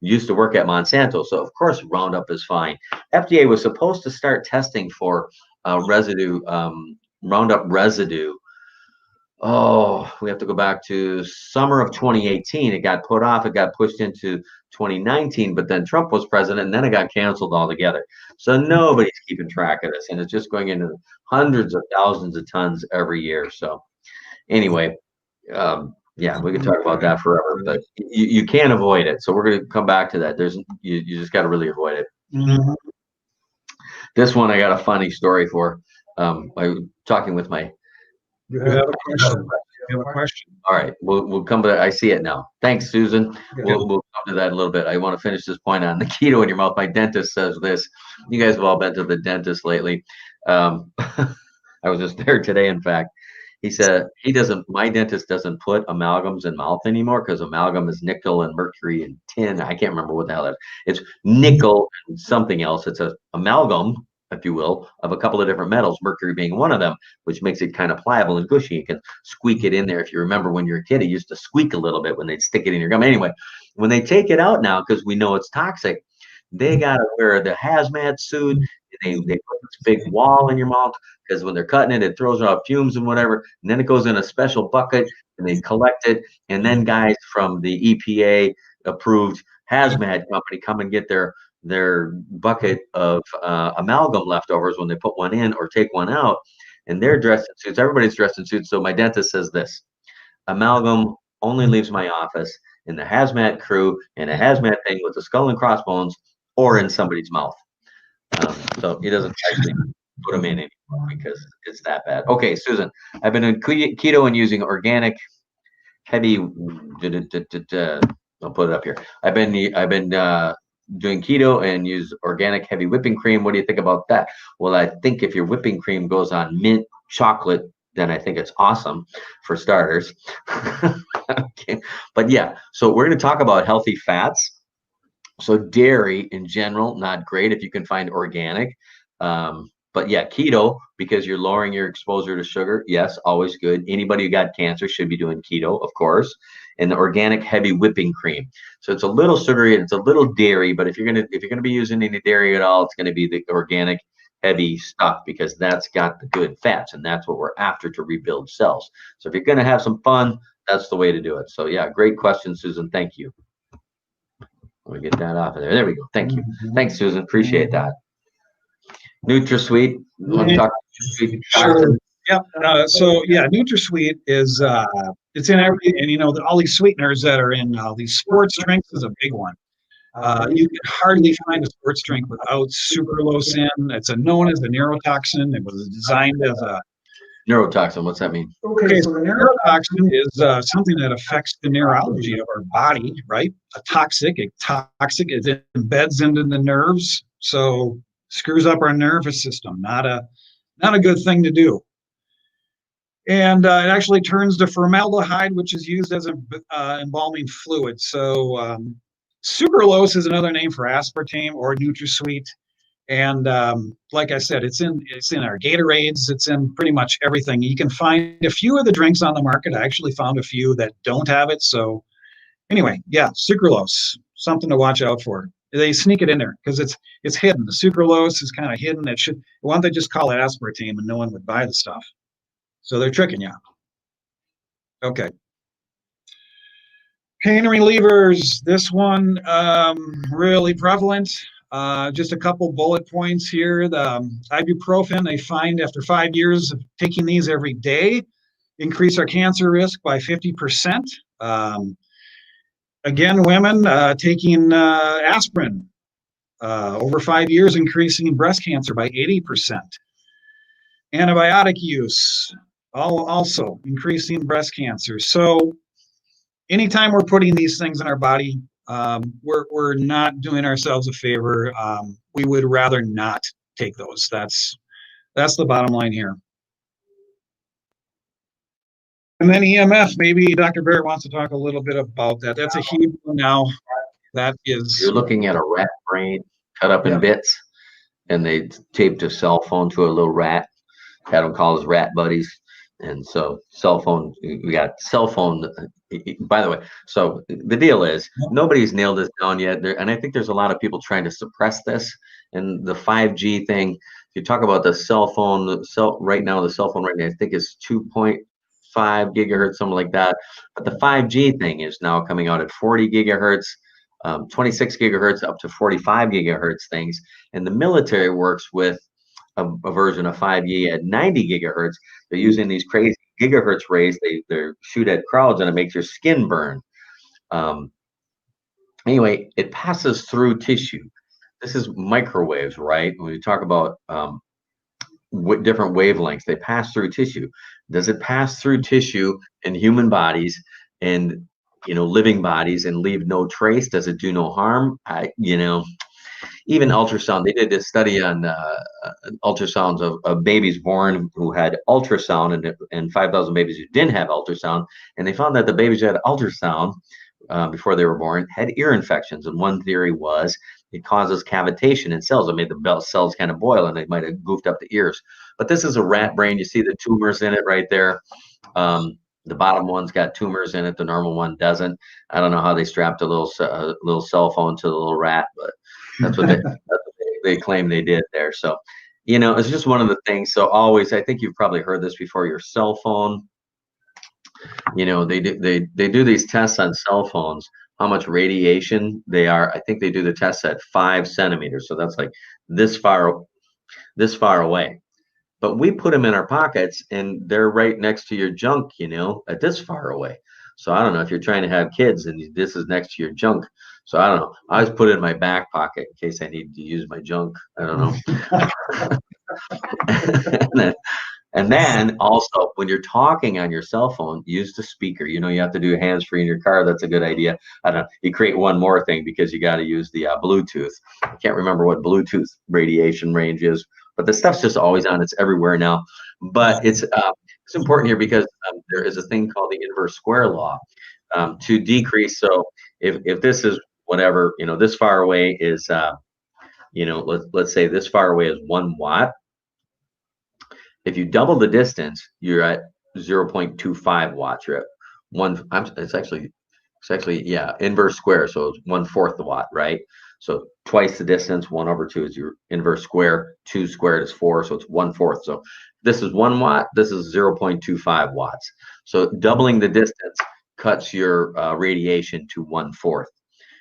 [SPEAKER 1] used to work at Monsanto. So of course, Roundup is fine. FDA was supposed to start testing for Roundup residue. Oh, we have to go back to summer of 2018. It got put off. It got pushed into 2019, but then Trump was president, and then it got canceled altogether. So nobody's keeping track of this, and it's just going into hundreds of thousands of tons every year. So anyway, yeah, we could talk about that forever, but you can't avoid it. So we're going to come back to that. You just got to really avoid it.
[SPEAKER 2] Mhm.
[SPEAKER 1] This one I got a funny story for. I was talking with my.
[SPEAKER 2] You have a question. You have a question.
[SPEAKER 1] All right, we'll come to that. I see it now. Thanks, Susan. We'll come to that in a little bit. I want to finish this point on the keto in your mouth. My dentist says this. You guys have all been to the dentist lately. I was just there today, in fact. He said my dentist doesn't put amalgams in mouth anymore because amalgam is nickel and mercury and tin. I can't remember what the hell that is. It's nickel and something else. It's a amalgam, if you will, of a couple of different metals, mercury being one of them, which makes it kind of pliable and gushy. You can squeak it in there. If you remember when you were a kid, it used to squeak a little bit when they'd stick it in your gum. Anyway, when they take it out now, because we know it's toxic, they got to wear the hazmat suit. They put this big wall in your mouth because when they're cutting it, it throws out fumes and whatever. And then it goes in a special bucket and they collect it. And then guys from the EPA approved hazmat company come and get their bucket of amalgam leftovers when they put one in or take one out. And they're dressed in suits. Everybody's dressed in suits. So my dentist says this: amalgam only leaves my office in the hazmat crew in a hazmat thing with the skull and crossbones or in somebody's mouth. So he doesn't actually put them in anymore because it's that bad. Okay, Susan, I've been in keto and using organic heavy. I'll put it up here. I've been doing keto and use organic heavy whipping cream. What do you think about that? Well, I think if your whipping cream goes on mint chocolate, then I think it's awesome for starters. Okay. But yeah, so we're going to talk about healthy fats. So dairy in general, not great if you can find organic. But yeah, keto, because you're lowering your exposure to sugar. Yes, always good. Anybody who got cancer should be doing keto, of course. And the organic heavy whipping cream. So it's a little sugary and it's a little dairy, but if you're gonna be using any dairy at all, it's gonna be the organic heavy stuff because that's got the good fats and that's what we're after to rebuild cells. So if you're gonna have some fun, that's the way to do it. So yeah, great question, Susan. Thank you. Let me get that off of there. There we go. Thank you. Thanks, Susan. Appreciate that. NutraSweet. You want to talk NutraSweet?
[SPEAKER 2] Sure. Yep. So yeah, NutraSweet is it's in every, and you know, all these sweeteners that are in these sports drinks is a big one. You can hardly find a sports drink without sucralose in. It's known as a neurotoxin. It was designed as a
[SPEAKER 1] neurotoxin. What's that mean?
[SPEAKER 2] Okay, so the neurotoxin is something that affects the neurology of our body, right? It embeds into the nerves, so screws up our nervous system. Not a good thing to do. And it actually turns to formaldehyde, which is used as an embalming fluid. So sucralose is another name for aspartame or NutraSweet. And like I said, it's in our Gatorades. It's in pretty much everything. You can find a few of the drinks on the market. I actually found a few that don't have it. So anyway, yeah, sucralose, something to watch out for. They sneak it in there because it's hidden. The sucralose is kind of hidden. Why don't they just call it aspartame and no one would buy the stuff? So they're tricking you. Okay. Pain relievers. This one really prevalent. Just a couple bullet points here. The ibuprofen, they find after 5 years of taking these every day, increase our cancer risk by 50%. Again, women taking aspirin over 5 years, increasing breast cancer by 80%. Antibiotic use, also increasing breast cancer. So anytime we're putting these things in our body, we're not doing ourselves a favor. We would rather not take those. That's the bottom line here. And then EMF, maybe Dr. Barrett wants to talk a little bit about that. That's a huge one now. That is.
[SPEAKER 1] You're looking at a rat brain cut up in bits, and they taped a cell phone to a little rat, had them call his rat buddies. And so cell phone, we got cell phone, by the way. So the deal is nobody's nailed this down yet. And I think there's a lot of people trying to suppress this. And the 5G thing, if you talk about the cell phone, right now, the cell phone right now, I think is 2.5 gigahertz, something like that. But the 5G thing is now coming out at 40 gigahertz, 26 gigahertz up to 45 gigahertz things. And the military works with a version of 5G at 90 gigahertz. They're using these crazy gigahertz rays. They shoot at crowds and it makes your skin burn. Anyway, it passes through tissue. This is microwaves, right? When we talk about different wavelengths. They pass through tissue. Does it pass through tissue in human bodies and living bodies and leave no trace? Does it do no harm? Even ultrasound. They did this study on ultrasounds of babies born who had ultrasound and 5,000 babies who didn't have ultrasound, and they found that the babies who had ultrasound before they were born had ear infections. And one theory was it causes cavitation in cells. It made the cells kind of boil, and they might have goofed up the ears. But this is a rat brain. You see the tumors in it right there. The bottom one's got tumors in it. The normal one doesn't. I don't know how they strapped a little cell phone to the little rat, but that's what they claim they did there. So, it's just one of the things. So always, I think you've probably heard this before. Your cell phone. They do these tests on cell phones, how much radiation they are. I think they do the tests at 5 centimeters. So that's like this far away. But we put them in our pockets and they're right next to your junk, at this far away. So I don't know if you're trying to have kids and this is next to your junk. So I don't know. I always put it in my back pocket in case I need to use my junk. I don't know. And then also when you're talking on your cell phone, use the speaker. You have to do hands-free in your car. That's a good idea. I don't know. You create one more thing because you got to use the Bluetooth. I can't remember what Bluetooth radiation range is, but the stuff's just always on. It's everywhere now. But it's important here because there is a thing called the inverse square law to decrease. So if this is whatever, this far away is, let's say this far away is 1 watt. If you double the distance, you're at 0.25 watts. You're at it's actually inverse square. So it's 1/4 the watt, right? So twice the distance, 1/2 is your inverse square. 2 squared is 4, so it's 1/4. So this is 1 watt. This is 0.25 watts. So doubling the distance cuts your radiation to 1/4.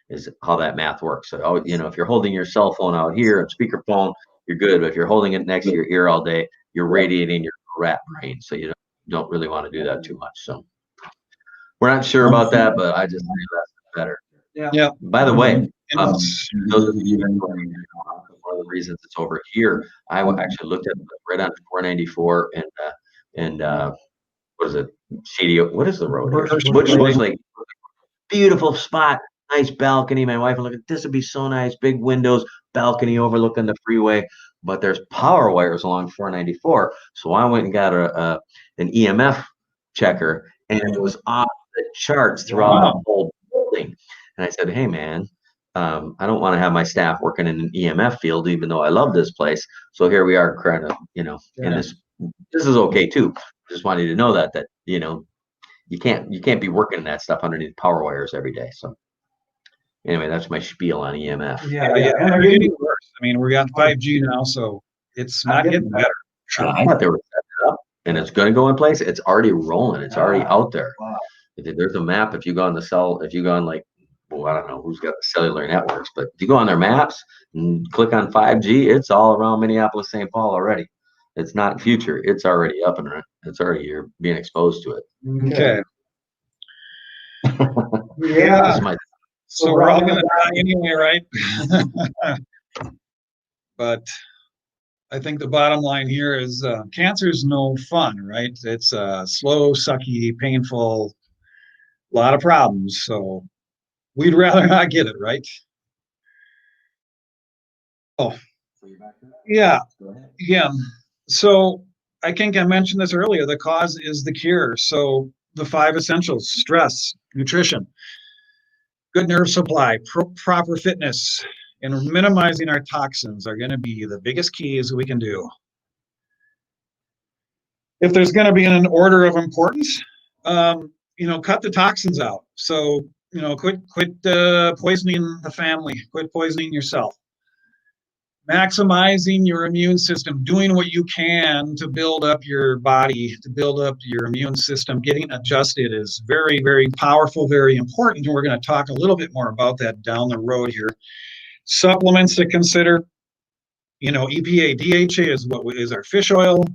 [SPEAKER 1] Is how that math works. So if you're holding your cell phone out here and speakerphone, you're good. But if you're holding it next to your ear all day, you're radiating your rat brain. So you don't really want to do that too much. So we're not sure about that, but I just think that's better.
[SPEAKER 2] Yeah.
[SPEAKER 1] By the way, those of you that one of the reasons it's over here, I actually looked at right on 494 and what is it? CDO. What is the road? Bush Lake. Beautiful spot. Nice balcony. My wife looked at this would be so nice. Big windows, balcony overlooking the freeway. But there's power wires along 494. So I went and got an EMF checker, and it was off the charts throughout the whole building. And I said, "Hey, man, I don't want to have my staff working in an EMF field, even though I love this place." So here we are, kind of, and this is okay too. Just wanted you to know that you can't be working in that stuff underneath power wires every day. So. Anyway, that's my spiel on EMF.
[SPEAKER 2] Yeah. And they're getting worse. I mean, we're on 5G now, so it's not getting better.
[SPEAKER 1] I thought they were setting it up, and it's going to go in place. It's already rolling. It's already out there.
[SPEAKER 3] Wow.
[SPEAKER 1] There's a map. If you go on I don't know who's got the cellular networks, but if you go on their maps and click on 5G, it's all around Minneapolis, St. Paul already. It's not future. It's already up and running. It's already, you're being exposed to it.
[SPEAKER 2] Okay. Yeah. So we're all going to die anyway, right? But I think the bottom line here is cancer is no fun, right? It's slow, sucky, painful, a lot of problems. So we'd rather not get it, right? Oh, yeah. Yeah. So I think I mentioned this earlier. The cause is the cure. So the 5 essentials: stress, nutrition, good nerve supply, proper fitness, and minimizing our toxins are going to be the biggest keys we can do. If there's going to be an order of importance, cut the toxins out. So, quit poisoning the family, quit poisoning yourself. Maximizing your immune system, doing what you can to build up your body, to build up your immune system. Getting adjusted is very, very powerful, very important. And we're going to talk a little bit more about that down the road here. Supplements to consider, EPA, DHA is our fish oil.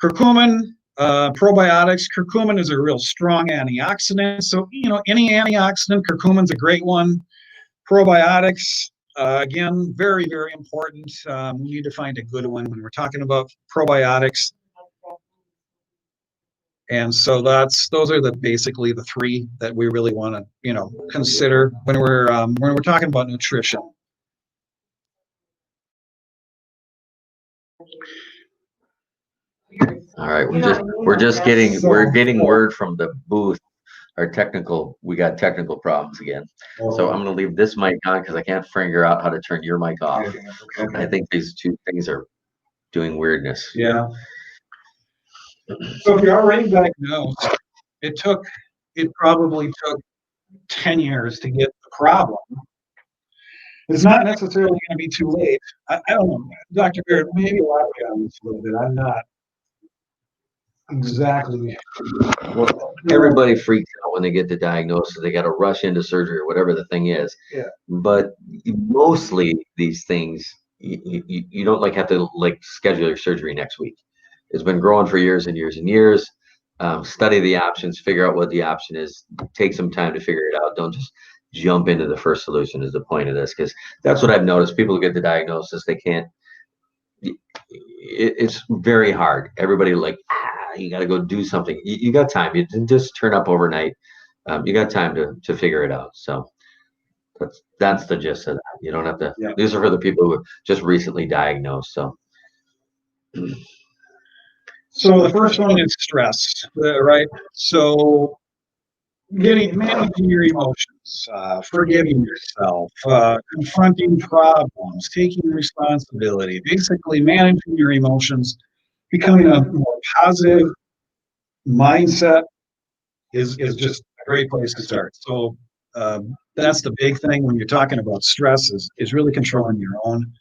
[SPEAKER 2] Curcumin, probiotics. Curcumin is a real strong antioxidant. So, any antioxidant, curcumin's a great one. Probiotics, Again, very, very important. We need to find a good one when we're talking about probiotics. And so those are basically the three that we really want to, consider when we're talking about nutrition.
[SPEAKER 1] All right, we're getting word from the booth. We got technical problems again. So I'm going to leave this mic on because I can't figure out how to turn your mic off.
[SPEAKER 2] Okay.
[SPEAKER 1] I think these two things are doing weirdness.
[SPEAKER 2] Yeah. So if you're already diagnosed, it probably took 10 years to get the problem. It's not necessarily going to be too late. I don't know, Dr. Barrett, maybe elaborate on this a little bit. I'm not exactly.
[SPEAKER 1] Well, everybody freaks out when they get the diagnosis. They got to rush into surgery or whatever the thing is.
[SPEAKER 2] Yeah.
[SPEAKER 1] But mostly these things, you don't have to schedule your surgery next week. It's been growing for years and years and years. Study the options, figure out what the option is, take some time to figure it out. Don't just jump into the first solution is the point of this, because that's what I've noticed. People who get the diagnosis, they can't, it's very hard. Everybody you got to go do something. You got time. You didn't just turn up overnight. You got time to figure it out. So that's the gist of that. You don't have to, these are for the people who are just recently diagnosed.
[SPEAKER 2] So the first one is stress, right? So managing your emotions, forgiving yourself, confronting problems, taking responsibility, basically managing your emotions, becoming a more positive mindset is just a great place to start. So that's the big thing when you're talking about stress is really controlling your own.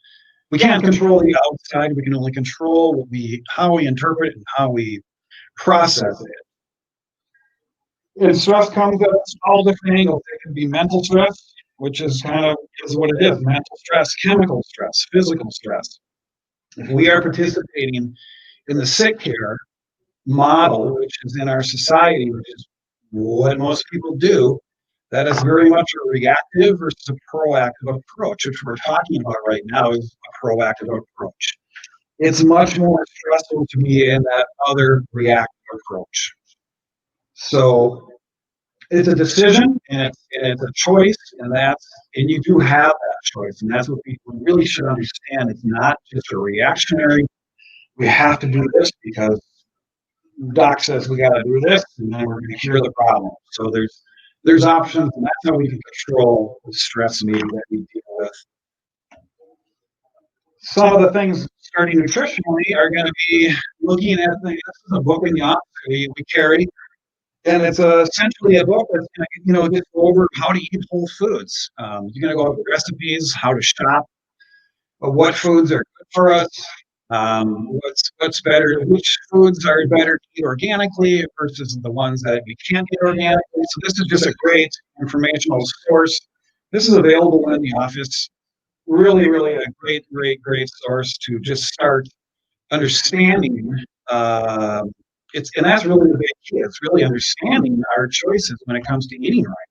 [SPEAKER 2] We can't control the outside. We can only control how we interpret and how we process it. And stress comes at all different angles. It can be mental stress, which is what it is: mental stress, chemical stress, physical stress. If we are participating in the sick care model, which is in our society, which is what most people do, that is very much a reactive versus a proactive approach, which we're talking about right now is a proactive approach. It's much more stressful to be in that other reactive approach. So it's a decision and it's a choice, and you do have that choice, and that's what people really should understand. It's not just a reactionary. We have to do this because doc says we got to do this, and then we're going to cure the problem. So there's options, and that's how we can control the stress maybe that we deal with. Some of the things starting nutritionally are going to be looking at things. This is a book in the office we carry, and it's essentially a book that's going to just go over how to eat whole foods. You're going to go over recipes, how to shop, what foods are good for us, what's better, which foods are better to eat organically versus the ones that we can't eat organically. So this is just a great informational source. This is available in the office. Really, really a great source to just start understanding. And that's really the big key. It's really understanding our choices when it comes to eating right.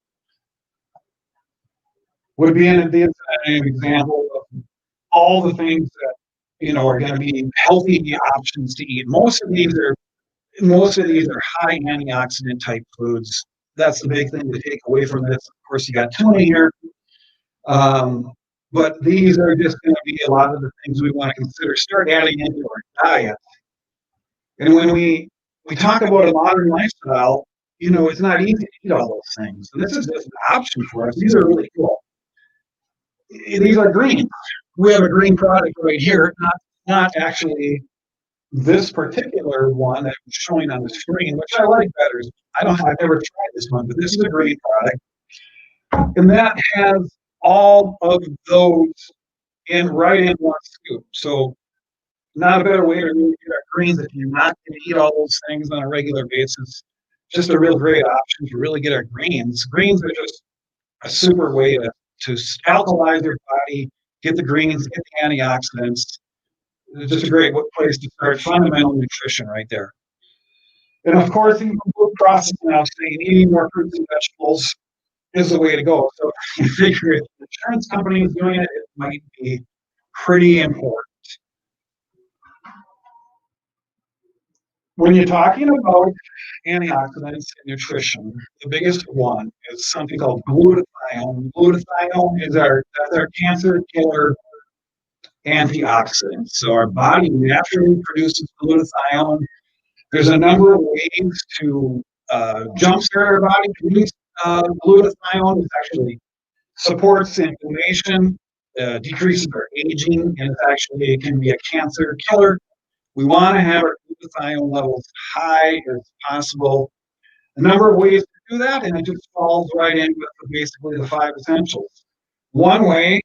[SPEAKER 2] Would be an example of all the things that are going to be healthy options to eat. Most of these are high antioxidant type foods. That's the big thing to take away from this. Of course, you got tuna here, but these are just going to be a lot of the things we want to consider. Start adding into our diet. And when we talk about a modern lifestyle, it's not easy to eat all those things. And this is just an option for us. These are really cool. These are greens. We have a green product right here, not actually this particular one that was showing on the screen, which I like better. I've never tried this one, but this is a green product. And that has all of those right in one scoop. So not a better way to really get our greens if you're not going to eat all those things on a regular basis. Just a real great option to really get our greens. Greens are just a super way to alkalize your body, get the greens, get the antioxidants. It's just a great place to start fundamental nutrition right there. And of course, even food processing, I was saying, eating more fruits and vegetables. is the way to go. So you figure if the insurance company is doing it, it might be pretty important. When you're talking about antioxidants and nutrition, the biggest one is something called glutathione. Glutathione is that's our cancer killer antioxidant. So our body naturally produces glutathione. There's a number of ways to jumpstart our body to produce glutathione. It actually supports inflammation, decreases our aging, and it can be a cancer killer. We want to have our glutathione levels high as possible. A number of ways to do that, and it just falls right in with basically the 5 essentials. One way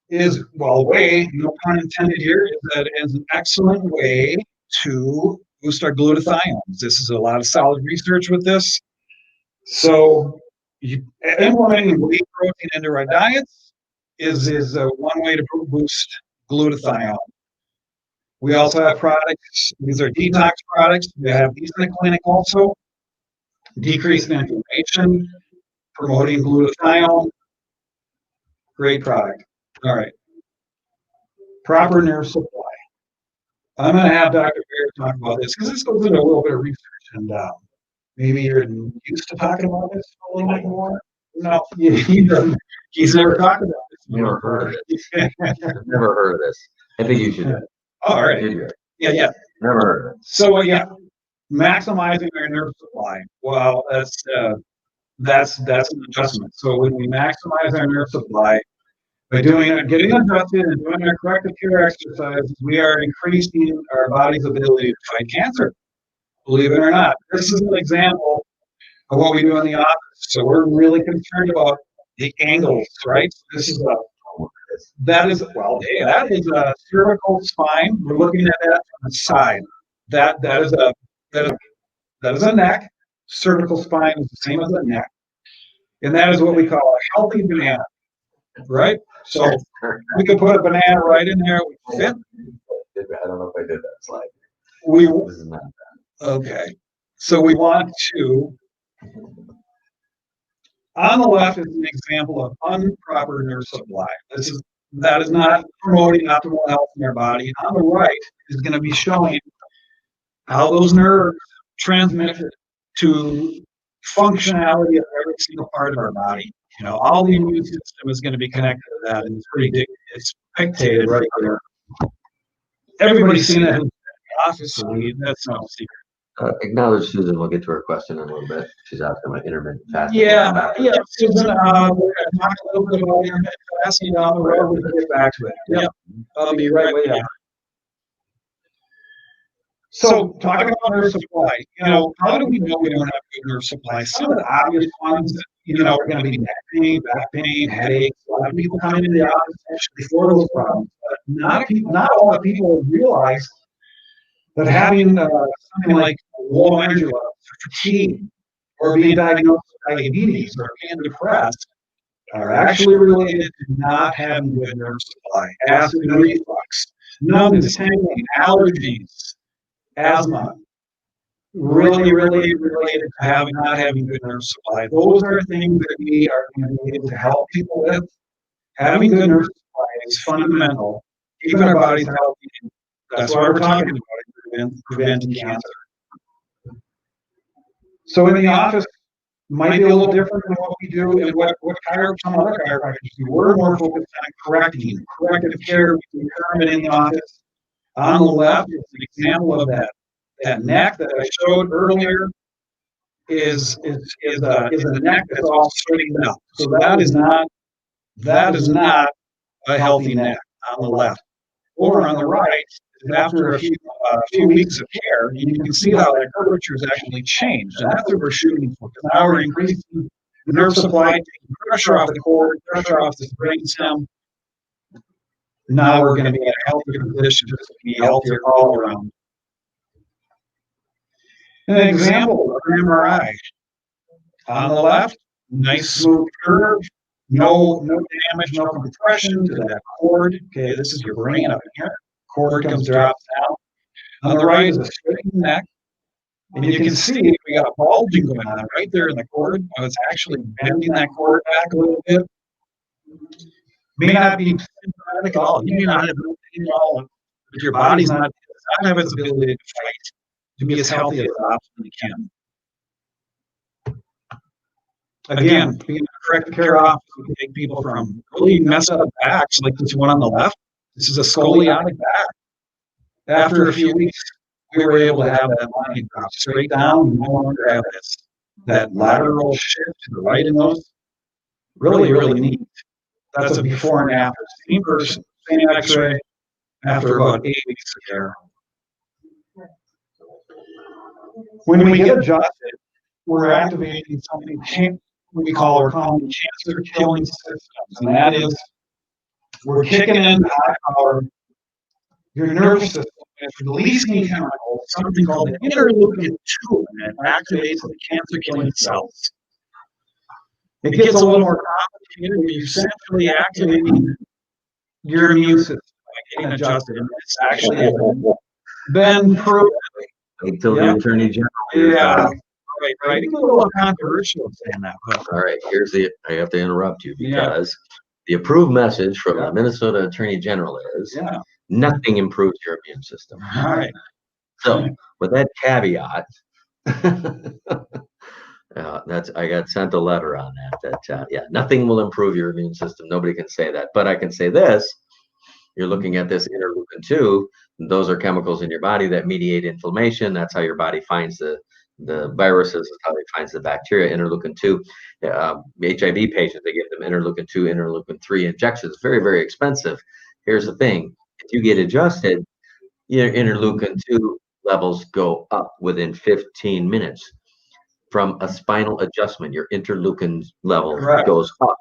[SPEAKER 2] is, well, no pun intended here, is that it is an excellent way to boost our glutathiones. This is a lot of solid research with this. So implementing whey protein into our diets is one way to boost glutathione. We also have products, these are detox products. We have these in the clinic also. Decreasing inflammation, promoting glutathione. Great product. All right. Proper nerve supply. I'm going to have Dr. Bear talk about this because this goes into a little bit of research, and maybe you're used to talking about this a little bit more. No, he doesn't. He's never talked about this.
[SPEAKER 1] Never heard of it. Never heard of this. I think you should do it.
[SPEAKER 2] Oh, all right. Yeah.
[SPEAKER 1] Never heard of it.
[SPEAKER 2] So maximizing our nerve supply. Well, that's an adjustment. So when we maximize our nerve supply by getting adjusted and doing our corrective care exercises, we are increasing our body's ability to fight cancer. Believe it or not, this is an example of what we do in the office. So we're really concerned about the angles, right? That is a cervical spine. We're looking at that from the side. That is a neck. Cervical spine is the same as a neck, and that is what we call a healthy banana, right? So we can put a banana right in there. We fit.
[SPEAKER 1] I don't know if I did that slide. This is not bad.
[SPEAKER 2] Okay. So we want to. On the left is an example of improper nerve supply. That is not promoting optimal health in our body. On the right is going to be showing how those nerves transmit to functionality of every single part of our body. All the immune system is going to be connected to that, and it's dictated right there. Everybody's seen it in the office, so that's no secret.
[SPEAKER 1] Acknowledge Susan. We'll get to her question in a little bit. She's asking about intermittent fasting.
[SPEAKER 2] Yeah, Susan, we're going to talk a little bit about intermittent fasting down the road. We can get back to it. Yeah, I'll be right with you. So, talking about nerve supply, how do we know we don't have good nerve supply? Some of the obvious ones, are going to be neck pain, back pain, headaches. A lot of people come into the office actually for those problems, but not a lot of people realize that having something like low energy levels, or fatigue, or being diagnosed with diabetes, or being depressed, are actually related to not having good nerve supply. Acid reflux, numbness, tingling, allergies, asthma, really related to not having good nerve supply. Those are things that we are going to be able to help people with. Having good nerve supply is fundamental. Keeping our bodies healthy. That's why we're talking about it, preventing cancer. So in the office, might be a little different than what we do and what some other chiropractors do. We're more focused on corrective care. We do Kermit in the office. On the left is an example of that neck that I showed earlier is a neck that's all straightened up. So that is not a healthy neck on the left. Over on the right, after a few weeks of care, you can see how that curvature has actually changed. And that's what we're shooting for. Now we're increasing the nerve supply, taking pressure off the cord, pressure off the brain stem. Now we're going to be in a healthier position to be healthier all around. An example of an MRI. On the left, nice smooth curve, no damage, no compression to that cord. Okay, this is your brain up in here. Cord drops down. On the right is a straightened neck. And you can see we got a bulging going on right there in the cord. It's actually bending that cord back a little bit. May not be symptomatic at all. You may not have anything at all, but your body's not have its ability to fight, to be as healthy as it absolutely can. Again, being a corrective care office, we can take people from really messed up backs, like this one on the left. This is a scoliotic back. After a few weeks, we were able to have that line drop straight down. We no longer have that lateral shift to the right in those. Really, really neat. That's a before and after. Same person, same x-ray, after about 8 weeks of care. When we get adjusted, we're activating something we're calling cancer killing systems. And that is, we're kicking in high power your nervous system is releasing chemicals, something called the interleukin 2, and it activates the cancer killing cells. It gets a little more complicated, but you're essentially activating your immune system by getting adjusted. And it's actually been proven.
[SPEAKER 1] Until the Attorney General.
[SPEAKER 2] Yeah. Right. It's a little controversial saying that.
[SPEAKER 1] All right, I have to interrupt you because the approved message from the Minnesota Attorney General is nothing improves your immune system.
[SPEAKER 2] All right.
[SPEAKER 1] So with that caveat, I got sent a letter on that nothing will improve your immune system. Nobody can say that, but I can say this. You're looking at this interleukin 2. Those are chemicals in your body that mediate inflammation. That's how your body finds the viruses, is how it finds the bacteria. Interleukin 2, HIV patients, they give them interleukin 2, interleukin 3 injections. Very, very expensive. Here's the thing. If you get adjusted, your interleukin 2 levels go up within 15 minutes. From a spinal adjustment, your interleukin level goes up.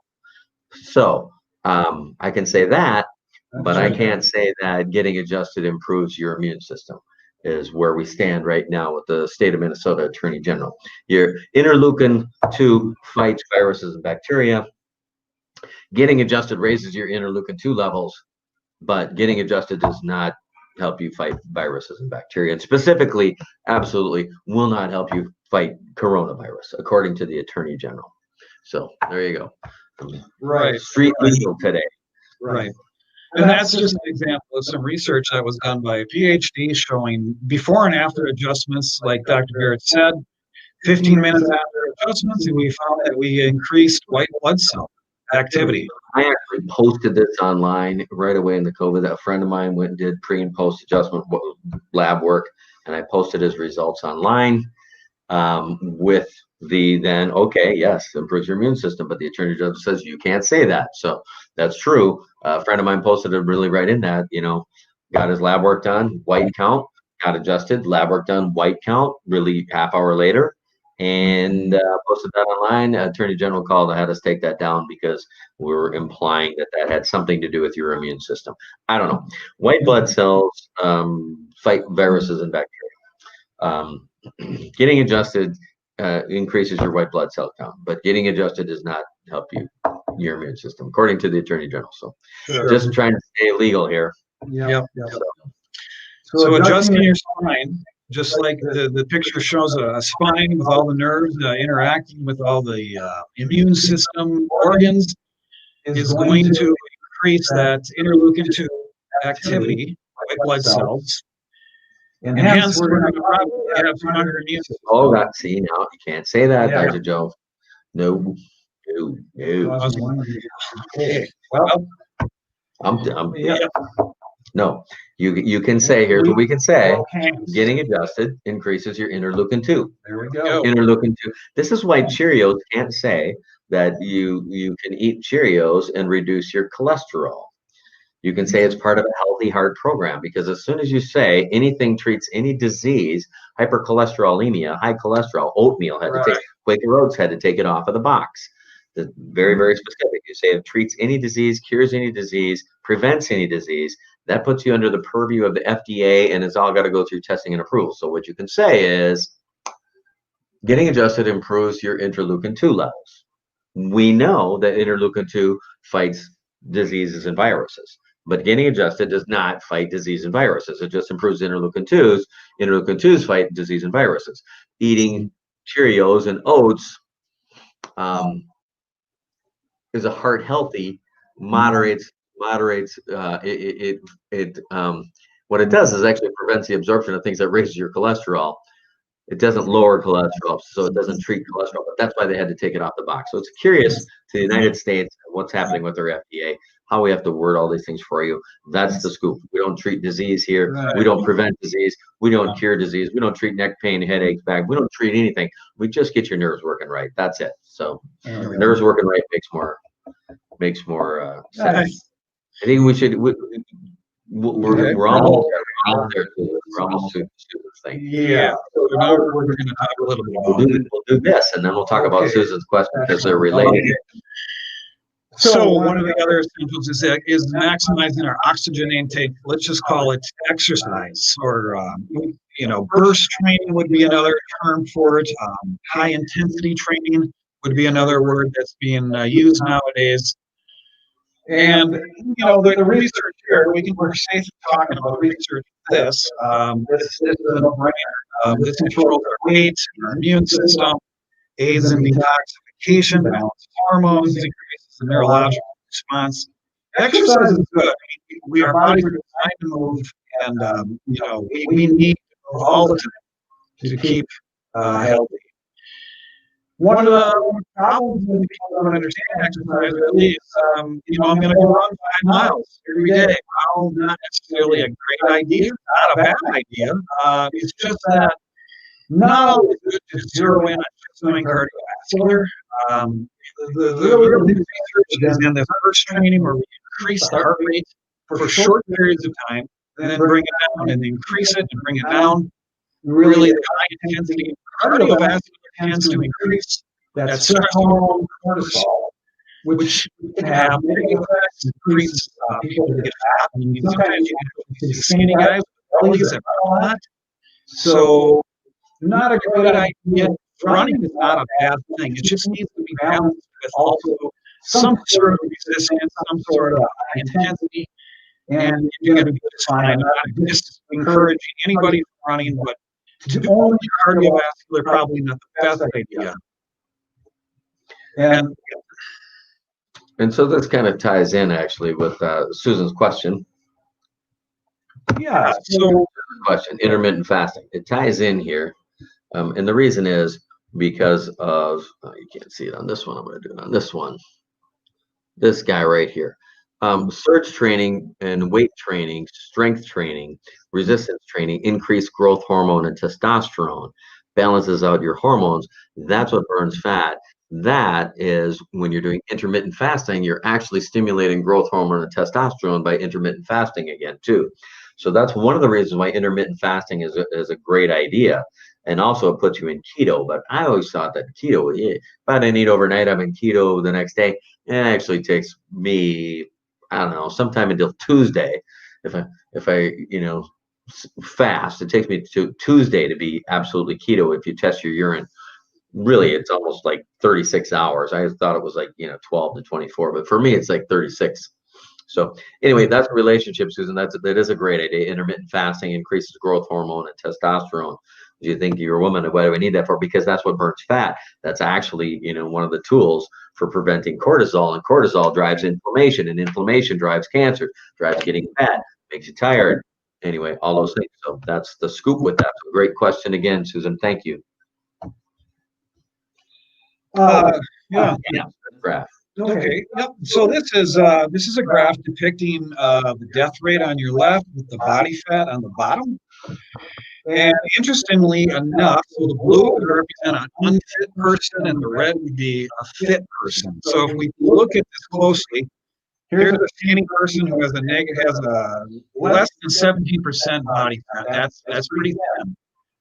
[SPEAKER 1] So I can say that, but I can't say that getting adjusted improves your immune system. Is where we stand right now with the state of Minnesota Attorney General. Your interleukin 2 fights viruses and bacteria. Getting adjusted raises your interleukin 2 levels, but getting adjusted does not help you fight viruses and bacteria, and specifically, absolutely will not help you fight coronavirus, according to the Attorney General. So there you go.
[SPEAKER 2] Right.
[SPEAKER 1] Street legal today.
[SPEAKER 2] Right. And that's just an example of some research that was done by a PhD showing before and after adjustments, like Dr. Barrett said, 15 minutes after adjustments, and we found that we increased white blood cell activity.
[SPEAKER 1] I actually posted this online right away in the COVID. A friend of mine went and did pre and post adjustment lab work, and I posted his results online with the then, okay, yes, improves your immune system, but the Attorney General says you can't say that. So that's true. A friend of mine posted it really right in that, got his lab work done, white count, got adjusted, lab work done, white count, really half hour later, and posted that online. Attorney General called, had us take that down because we were implying that had something to do with your immune system. I don't know. White blood cells fight viruses and bacteria. Getting adjusted increases your white blood cell count, but getting adjusted does not help your immune system, according to the Attorney General. So just trying to stay legal here.
[SPEAKER 2] Yep. So adjusting your spine, just like the picture shows a spine with all the nerves interacting with all the immune system organs, is going to increase that interleukin 2 activity, white blood cells. And hence, we're going to probably have 200 immune systems.
[SPEAKER 1] Oh, that, see, now you can't say that, Dr. Joe. No.
[SPEAKER 2] Okay. Well,
[SPEAKER 1] no, you can say, here's what we can say. Getting adjusted increases your interleukin 2.
[SPEAKER 2] There we go.
[SPEAKER 1] Interleukin 2. This is why Cheerios can't say that you can eat Cheerios and reduce your cholesterol. You can say it's part of a healthy heart program, because as soon as you say anything treats any disease, hypercholesterolemia, high cholesterol, oatmeal had to take, Quaker Oats had to take it off of the box. Very, very specific. You say it treats any disease, cures any disease, prevents any disease. That puts you under the purview of the FDA, and it's all got to go through testing and approval. So what you can say is getting adjusted improves your interleukin 2 levels. We know that interleukin 2 fights diseases and viruses. But getting adjusted does not fight disease and viruses. It just improves interleukin 2s. Interleukin 2s fight disease and viruses. Eating Cheerios and oats is a heart healthy, moderates what it does is actually prevents the absorption of things that raises your cholesterol. It doesn't lower cholesterol, so it doesn't treat cholesterol, but that's why they had to take it off the box. So it's curious to the United States what's happening with their FDA, how we have to word all these things for you. That's the scoop. We don't treat disease here. We don't prevent disease. We don't cure disease. We don't treat neck pain, headaches, back. We don't treat anything. We just get your nerves working right. That's it. So nerves working right makes more sense. I think we should. We're almost there. We're almost to Susan's thing.
[SPEAKER 2] Yeah. So now we're going to talk a little bit about
[SPEAKER 1] we'll do this, and then we'll talk about Susan's question because they're related.
[SPEAKER 2] So one of the other essentials is maximizing our oxygen intake. Let's just call it exercise, or burst training would be another term for it. High intensity training would be another word that's being used nowadays. And the research here, we're safe talking about research. This is a no-brainer. This controls our weight, our immune system, aids in detoxification, balances hormones, increases the neurological response. Exercise is good. Our bodies are designed to move, and we need to move all the time to keep healthy. One of the problems when people don't understand exercise really is, I'm going to go run 5 miles every day. Well, not necessarily a great idea, not a bad idea. It's just that not always good to zero in on just doing cardiovascular. The real research is in this burst training where we increase the heart rate for short periods of time, and then bring it down, and increase it and bring it down. Really, the high intensity cardiovascular tends to increase that stress hormone cortisol, which can have negative effects, increase people that get fat. I mean, sometimes you get skinny guys with bellies that run a lot. So, not a great idea. Running is not a bad thing. It just needs to be balanced with also some sort of resistance, some sort of high intensity, and you're going to be just fine. I'm not just encouraging anybody from running, but to only cardiovascular, probably not the best idea.
[SPEAKER 1] And so this kind of ties in actually with Susan's question.
[SPEAKER 2] Yeah. So
[SPEAKER 1] question, intermittent fasting. It ties in here. And the reason is because of, you can't see it on this one. I'm going to do it on this one. This guy right here. Surge training and weight training, strength training, resistance training, increased growth hormone and testosterone, balances out your hormones. That's what burns fat. That is when you're doing intermittent fasting, you're actually stimulating growth hormone and testosterone by intermittent fasting again too. So that's one of the reasons why intermittent fasting is a great idea. And also it puts you in keto. But I always thought that keto, if I didn't eat overnight, I'm in keto the next day. It actually takes me, I don't know, sometime until Tuesday. If I fast, it takes me to Tuesday to be absolutely keto if you test your urine. Really, it's almost like 36 hours. I thought it was like 12 to 24, but for me it's like 36. So anyway, that's a relationship, Susan. That is a great idea. Intermittent fasting increases growth hormone and testosterone. Do you think you're a woman? What do we need that for? Because that's what burns fat. That's actually one of the tools for preventing cortisol, and cortisol drives inflammation, and inflammation drives cancer, drives getting fat, makes you tired. Anyway, all those things. So that's the scoop with that. So great question again, Susan. Thank you.
[SPEAKER 2] Yeah.
[SPEAKER 1] Graph.
[SPEAKER 2] Okay. Yep. So this is a graph depicting the death rate on your left with the body fat on the bottom. And interestingly enough, so the blue would represent an unfit person, and the red would be a fit person. So if we look at this closely, here's a skinny person who has a less than 17% body fat. That's pretty thin.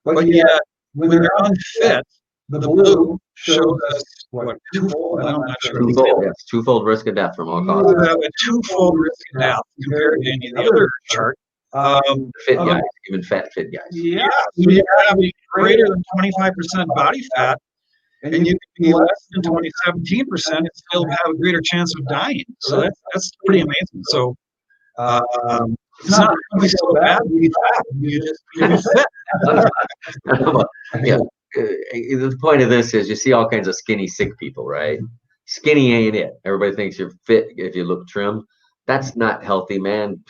[SPEAKER 2] But yet, when they're unfit, the blue shows us what twofold. I'm not sure.
[SPEAKER 1] Twofold, yes, twofold risk of death from all causes.
[SPEAKER 2] You have a twofold risk of death compared to any of the other chart.
[SPEAKER 1] Fit guys, even fat fit guys.
[SPEAKER 2] Yeah, so you have a greater than 25% body fat, and you can be less than 17% and still have a greater chance of dying. So that's pretty amazing. So It's not really so bad to be fat. You just
[SPEAKER 1] Yeah. The point of this is you see all kinds of skinny, sick people, right? Skinny ain't it. Everybody thinks you're fit if you look trim. That's not healthy, man.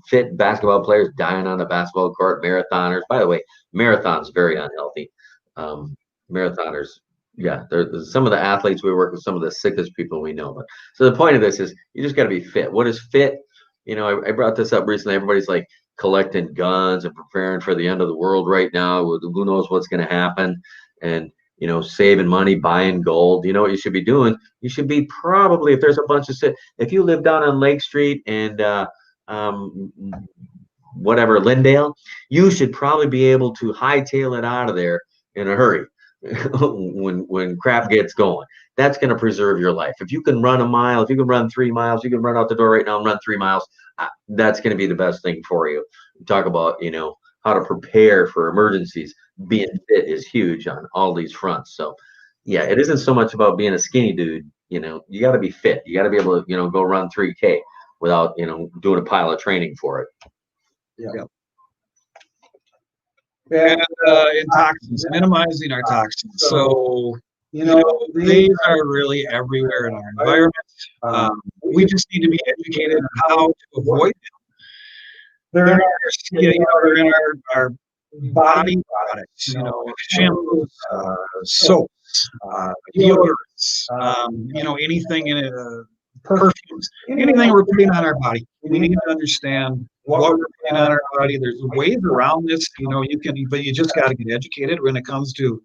[SPEAKER 1] Fit basketball players dying on the basketball court, marathoners. By the way, marathons very unhealthy. Marathoners, yeah, they're some of the athletes we work with, some of the sickest people we know. But so the point of this is you just got to be fit. What is fit? I brought this up recently. Everybody's like collecting guns and preparing for the end of the world right now. Who knows what's going to happen? And saving money, buying gold. You know what you should be doing? You should be probably, if there's a bunch of if you live down on Lake Street and um, whatever Lindale, you should probably be able to hightail it out of there in a hurry when crap gets going. That's going to preserve your life. If you can run a mile, if you can run 3 miles, you can run out the door right now and run 3 miles. That's going to be the best thing for you. Talk about how to prepare for emergencies. Being fit is huge on all these fronts. So yeah, it isn't so much about being a skinny dude. You got to be fit. You got to be able to go run 3K without doing a pile of training for it.
[SPEAKER 2] Yeah. And in toxins, minimizing our toxins. So these are really everywhere in our environment. We just need to be educated on how to avoid them. They're in our body products, shampoos, soaps, deodorants, anything in it, perfumes, anything we're putting on our body. We need to understand what we're putting on our body. There's ways around this, but you just got to get educated when it comes to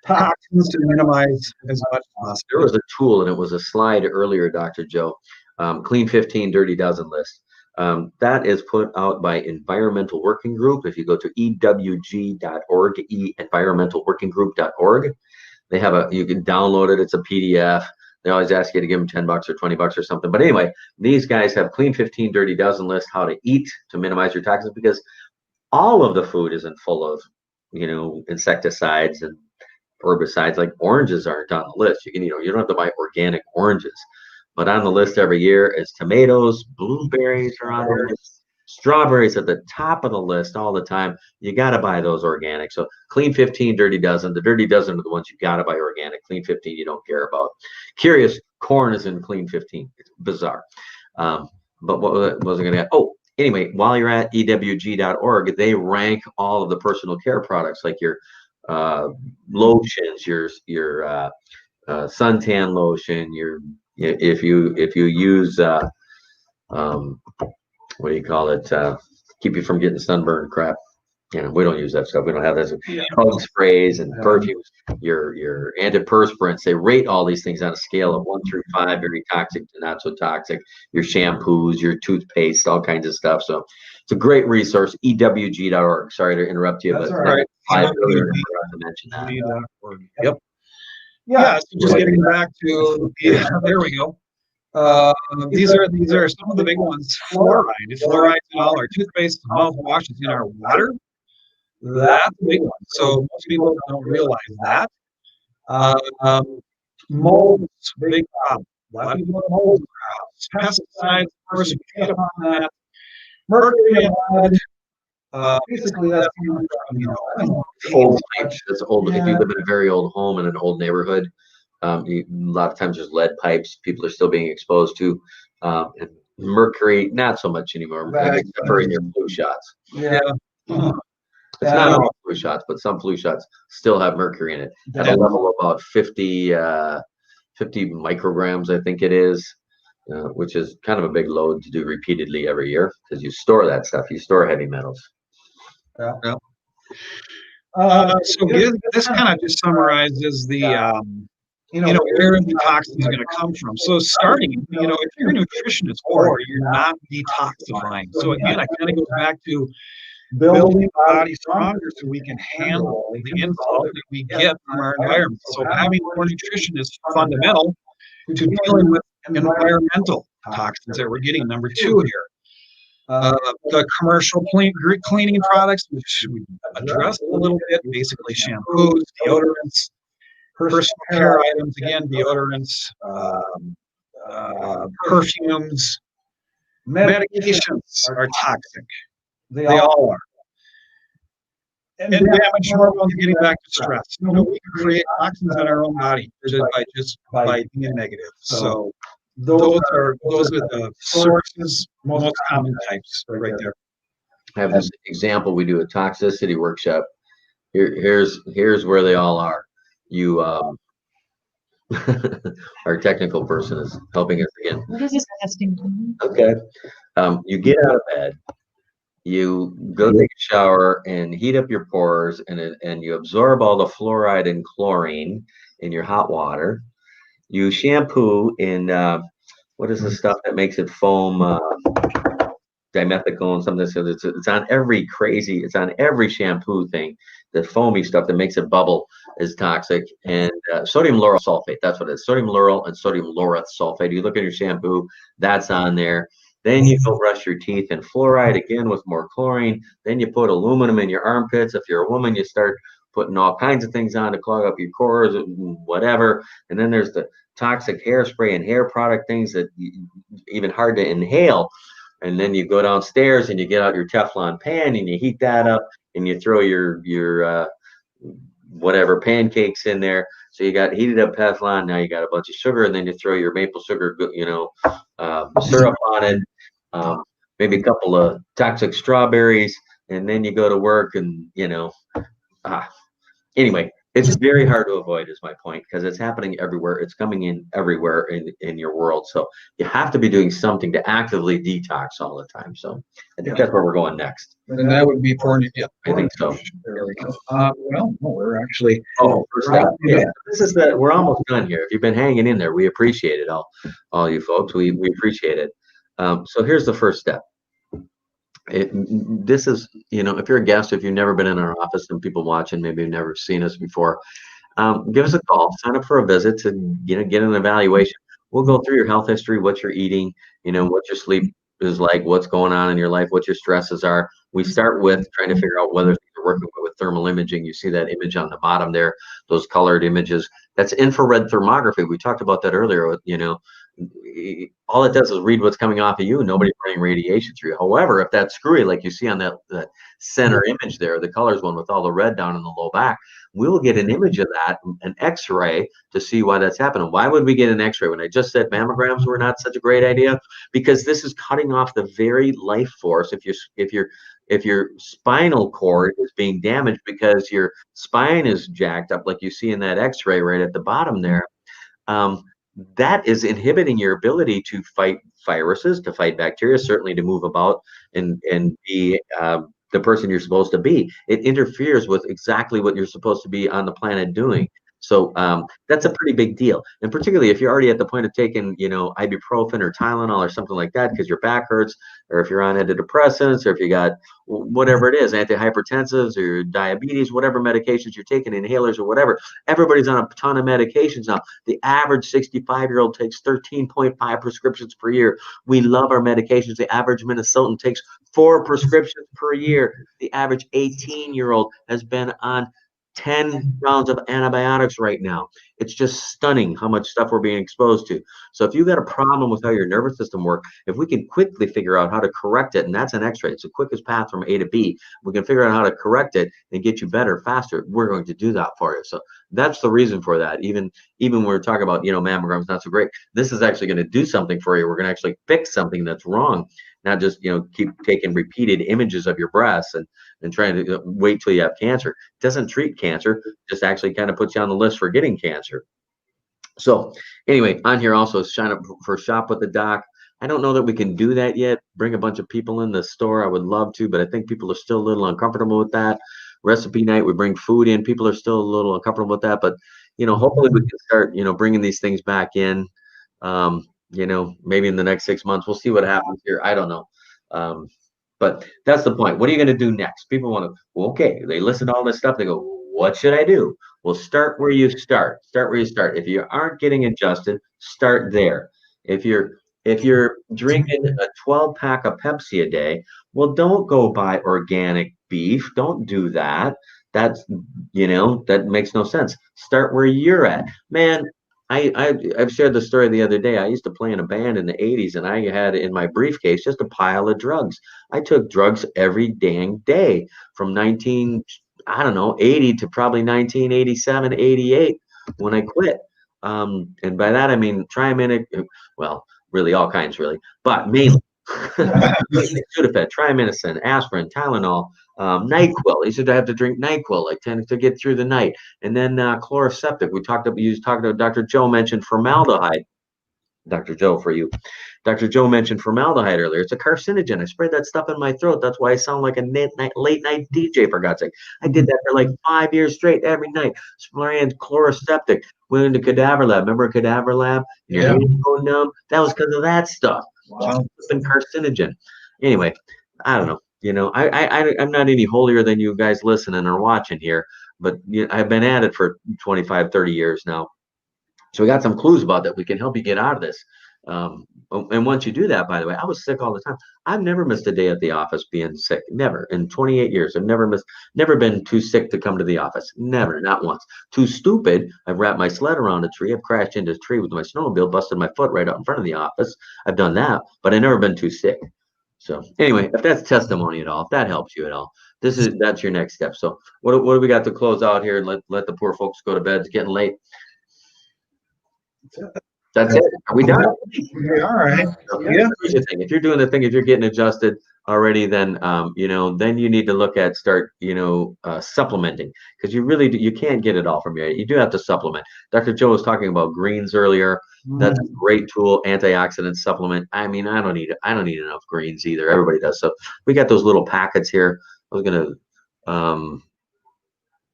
[SPEAKER 2] toxins to minimize as much as possible.
[SPEAKER 1] There was a tool, and it was a slide earlier, Dr. Joe. Clean 15 Dirty Dozen list. That is put out by Environmental Working Group. If you go to ewg.org, environmentalworkinggroup.org, they have you can download it. It's a PDF. They always ask you to give them $10 or $20 or something. But anyway, these guys have Clean 15 Dirty Dozen list, how to eat to minimize your toxins, because all of the food isn't full of, insecticides and herbicides. Like oranges aren't on the list. You don't have to buy organic oranges. But on the list every year is tomatoes, blueberries are on the list, strawberries at the top of the list all the time. You got to buy those organic. So Clean 15, Dirty Dozen. The Dirty Dozen are the ones you got to buy organic. Clean 15 you don't care about. Curious, corn is in Clean 15. It's bizarre. But what was I going to get? Oh, anyway, while you're at ewg.org, they rank all of the personal care products like your lotions, your suntan lotion, if you use what do you call it, keep you from getting sunburn crap. We don't use that stuff. We don't have that. Bug sprays and perfumes, your antiperspirants. They rate all these things on a scale of 1 through 5, very toxic to not so toxic. Your shampoos, your toothpaste, all kinds of stuff. So it's a great resource. ewg.org. Sorry to interrupt you,
[SPEAKER 2] That's
[SPEAKER 1] but
[SPEAKER 2] all right.
[SPEAKER 1] I really forgot to mention that.
[SPEAKER 2] Yep. Yeah, so just getting back to there we go. These are some of the big ones. Fluoride. Fluoride's in all our toothpaste, mouthwash, is in our water. That's a big one. So most people don't realize that. Mold, big problem. A lot of people have mold in their house. Pesticides, of course, we hit upon that. Mercury and lead. Basically, that's
[SPEAKER 1] Old pipes. That's old. If you live in a very old home in an old neighborhood, a lot of times there's lead pipes people are still being exposed to. And mercury, not so much anymore, except for in your flu shots.
[SPEAKER 2] Yeah.
[SPEAKER 1] It's not all flu shots, but some flu shots still have mercury in it at a level of about 50 micrograms, I think it is, which is kind of a big load to do repeatedly every year because you store that stuff. You store heavy metals.
[SPEAKER 2] Yeah. So this kind of just summarizes the where the toxins are going to come from. So starting, if you're a nutritionist or you're not detoxifying. So again, it kind of goes back to building the body stronger so we can handle the insult that we get from our environment. So having more nutrition is fundamental to dealing with environmental toxins that we're getting. Number 2 here. The commercial cleaning products, which we addressed a little bit, basically shampoos, deodorants, personal care items, again, deodorants, perfumes, Medications are toxic. They all are. And damage hormones, getting back to stress. We can create toxins in our own body just by being negative. So those are the sources, most common types right there.
[SPEAKER 1] I have this example. We do a toxicity workshop. Here's where they all are. You our technical person is helping us again.
[SPEAKER 5] What is this testing?
[SPEAKER 1] Okay. You get out of bed, you go take a shower and heat up your pores, and you absorb all the fluoride and chlorine in your hot water. You shampoo in what is the stuff that makes it foam? Dimethical and something. So it's on every it's on every shampoo thing. The foamy stuff that makes it bubble is toxic. And sodium lauryl sulfate, that's what it is. Sodium lauryl and sodium laureth sulfate. You look at your shampoo, that's on there. Then you go brush your teeth in fluoride again with more chlorine. Then you put aluminum in your armpits. If you're a woman, you start putting all kinds of things on to clog up your pores, whatever. And then there's the toxic hairspray and hair product things that even hard to inhale. And then you go downstairs and you get out your Teflon pan and you heat that up and you throw your whatever pancakes in there. So you got heated up Teflon. Now you got a bunch of sugar, and then you throw your maple sugar, syrup on it. Maybe a couple of toxic strawberries, and then you go to work and anyway, it's very hard to avoid is my point, because it's happening everywhere. It's coming in everywhere in your world. So you have to be doing something to actively detox all the time. So I think that's where we're going next.
[SPEAKER 2] And that would be pouring. Yeah,
[SPEAKER 1] I think so.
[SPEAKER 2] There we go. Well, no, we're actually.
[SPEAKER 1] First step. Yeah, we're almost done here. If you've been hanging in there, we appreciate it, all you folks. We appreciate it. So here's the first step. This is, if you're a guest, if you've never been in our office, and people watching maybe have never seen us before, give us a call, sign up for a visit to get an evaluation. We'll go through your health history, what you're eating, what your sleep is like, what's going on in your life, what your stresses are. We start with trying to figure out whether you're working with thermal imaging. You see that image on the bottom there, those colored images. That's infrared thermography. We talked about that earlier. All it does is read what's coming off of you, and nobody's running radiation through you. However, if that's screwy, like you see on that center image there, the colors one with all the red down in the low back, we will get an image of that, an X-ray, to see why that's happening. Why would we get an X-ray when I just said mammograms were not such a great idea? Because this is cutting off the very life force. If your spinal cord is being damaged because your spine is jacked up, like you see in that X-ray right at the bottom there, that is inhibiting your ability to fight viruses, to fight bacteria, certainly to move about and be the person you're supposed to be. It interferes with exactly what you're supposed to be on the planet doing. So that's a pretty big deal. And particularly if you're already at the point of taking, ibuprofen or Tylenol or something like that because your back hurts, or if you're on antidepressants, or if you got whatever it is, antihypertensives or diabetes, whatever medications you're taking, inhalers or whatever. Everybody's on a ton of medications now. The average 65-year-old takes 13.5 prescriptions per year. We love our medications. The average Minnesotan takes 4 prescriptions per year. The average 18-year-old has been on 10 rounds of antibiotics right now. It's just stunning how much stuff we're being exposed to. So if you've got a problem with how your nervous system works, if we can quickly figure out how to correct it, and that's an X-ray, it's the quickest path from A to B, we can figure out how to correct it and get you better faster, we're going to do that for you. So that's the reason for that. Even when we're talking about, mammograms not so great, this is actually going to do something for you. We're going to actually fix something that's wrong, not just, keep taking repeated images of your breasts and trying to wait till you have cancer. It doesn't treat cancer, just actually kind of puts you on the list for getting cancer. So anyway, on here also sign up for Shop with the Doc. I don't know that we can do that yet. Bring a bunch of people in the store. I would love to, but I think people are still a little uncomfortable with that. Recipe night, we bring food in. People are still a little uncomfortable with that, but hopefully we can start, bringing these things back in. Maybe in the next 6 months, we'll see what happens here. I don't know. But that's the point. What are you going to do next? People want to, well, okay, they listen to all this stuff. They go, what should I do? Well, start where you start. Start where you start. If you aren't getting adjusted, start there. If you're drinking a 12-pack of Pepsi a day, well, don't go buy organic beef. Don't do that. That's, that makes no sense. Start where you're at. Man, I've shared the story the other day. I used to play in a band in the 80s, and I had in my briefcase just a pile of drugs. I took drugs every dang day from I don't know, 80 to probably 1987, 88 when I quit. And by that I mean Triaminic, well, really all kinds, really, but mainly Sudafed, Triaminosin, aspirin, Tylenol, NyQuil. I used to have to drink NyQuil like to get through the night, and then chloroseptic. You talked about Dr. Joe mentioned formaldehyde. Dr. Joe, for you. Dr. Joe mentioned formaldehyde earlier. It's a carcinogen. I sprayed that stuff in my throat. That's why I sound like a late night DJ, for God's sake. I did that for like 5 years straight, every night, spraying chloroseptic. Went into cadaver lab. Remember cadaver lab? Your
[SPEAKER 2] Yeah.
[SPEAKER 1] hands go numb. That was because of that stuff.
[SPEAKER 2] Wow.
[SPEAKER 1] It's been carcinogen. Anyway, I don't know. I'm not any holier than you guys listening or watching here, but I've been at it for 25, 30 years now. So we got some clues about that. We can help you get out of this. And once you do that, by the way, I was sick all the time. I've never missed a day at the office being sick. Never. In 28 years, I've never been too sick to come to the office. Never, not once. Too stupid. I've wrapped my sled around a tree. I've crashed into a tree with my snowmobile, busted my foot right out in front of the office. I've done that, but I've never been too sick. So anyway, if that's testimony at all, if that helps you at all, that's your next step. So what do we got to close out here and let the poor folks go to bed? It's getting late. That's it. Are we done?
[SPEAKER 2] All right.
[SPEAKER 1] Okay.
[SPEAKER 2] Yeah.
[SPEAKER 1] Here's the thing. If you're doing the thing, if you're getting adjusted already, then then you need to look at supplementing, because you can't get it all from your. You do have to supplement. Dr. Joe was talking about greens earlier. That's a great tool, antioxidant supplement. I mean, I don't need enough greens either. Everybody does. So we got those little packets here. I was gonna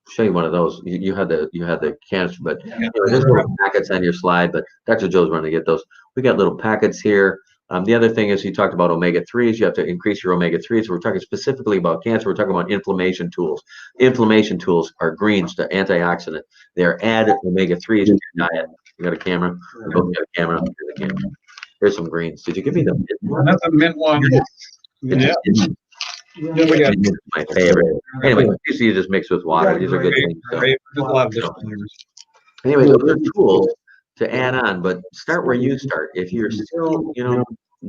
[SPEAKER 1] show you one of those. You had the canister, but there's little packets on your slide. But Dr. Joe's running to get those. We got little packets here. The other thing is you talked about omega-3s. You have to increase your omega-3s. So we're talking specifically about cancer. We're talking about inflammation tools. Inflammation tools are greens, the antioxidant. They're added omega-3s to your diet. You got a camera? We both got a camera. Here's a camera. Here's some greens. Did you give me the mint one?
[SPEAKER 2] That's a mint one. Yeah. Then we got
[SPEAKER 1] My favorite. Anyway, usually you just mix with water. These are good things. So.
[SPEAKER 2] There's a lot of different flavors.
[SPEAKER 1] Anyway, those are tools to add on, but start where you start. If you're still,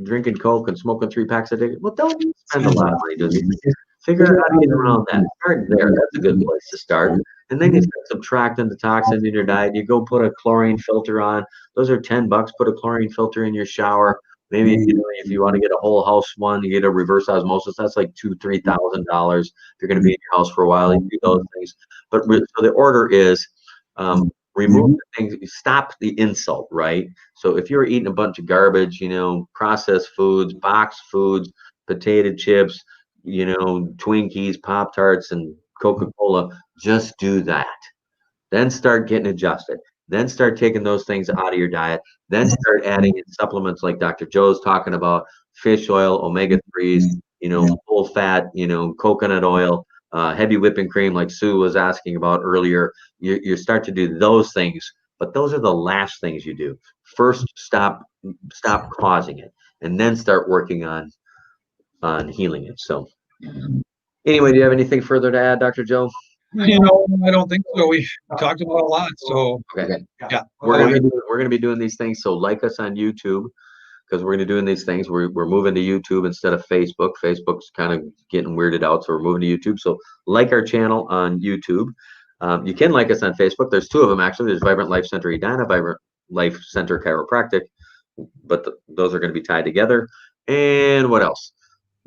[SPEAKER 1] drinking Coke and smoking 3 packs a day, well, don't spend a lot of money doing these. Figure out how to get around that. Start there. That's a good place to start. And then you start subtracting the toxins in your diet. You go put a chlorine filter on. Those are $10. Put a chlorine filter in your shower. Maybe if you want to get a whole house one, you get a reverse osmosis. That's like $2,000-$3,000. If you're going to be in your house for a while, you do those things. But so the order is remove the things, stop the insult, right? So if you're eating a bunch of garbage, processed foods, boxed foods, potato chips, Twinkies, Pop Tarts, and Coca-Cola, just do that. Then start getting adjusted. Then start taking those things out of your diet. Then start adding in supplements like Dr. Joe's talking about, fish oil, omega-3s, full fat, coconut oil, heavy whipping cream like Sue was asking about earlier. You start to do those things, but those are the last things you do. First, stop causing it, and then start working on healing it. So anyway, do you have anything further to add, Dr. Joe?
[SPEAKER 2] I don't think so. We talked about a lot. So
[SPEAKER 1] Okay.
[SPEAKER 2] yeah,
[SPEAKER 1] We're gonna be doing these things. So like us on YouTube, because we're gonna be doing these things. We're moving to YouTube instead of Facebook. Facebook's kind of getting weirded out, so we're moving to YouTube. So like our channel on YouTube. You can like us on Facebook. There's 2 of them actually. There's Vibrant Life Center Edina, Vibrant Life Center Chiropractic, but those are going to be tied together. And what else?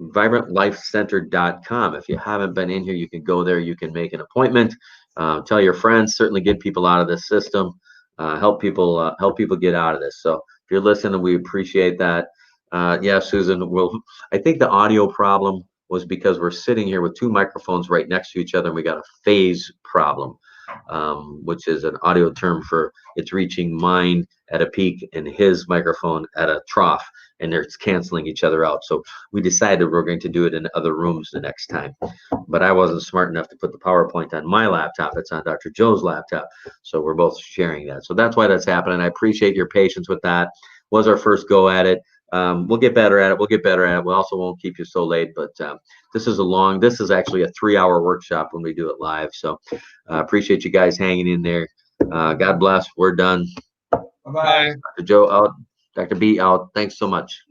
[SPEAKER 1] VibrantLifeCenter.com. If you haven't been in here, you can go there. You can make an appointment. Tell your friends. Certainly get people out of this system. Help people get out of this. So if you're listening, we appreciate that. Yeah, Susan. I think the audio problem was because we're sitting here with 2 microphones right next to each other, and we got a phase problem, which is an audio term for it's reaching mine at a peak and his microphone at a trough, and they're canceling each other out. So we decided we're going to do it in other rooms the next time. But I wasn't smart enough to put the PowerPoint on my laptop. It's on Dr. Joe's laptop. So we're both sharing that. So that's why that's happening. I appreciate your patience with that. Was our first go at it. We'll get better at it. We also won't keep you so late, but this is actually a 3-hour workshop when we do it live. So appreciate you guys hanging in there. God bless. We're done.
[SPEAKER 2] Bye-bye.
[SPEAKER 1] Dr. Joe out. Dr. B out. Thanks so much.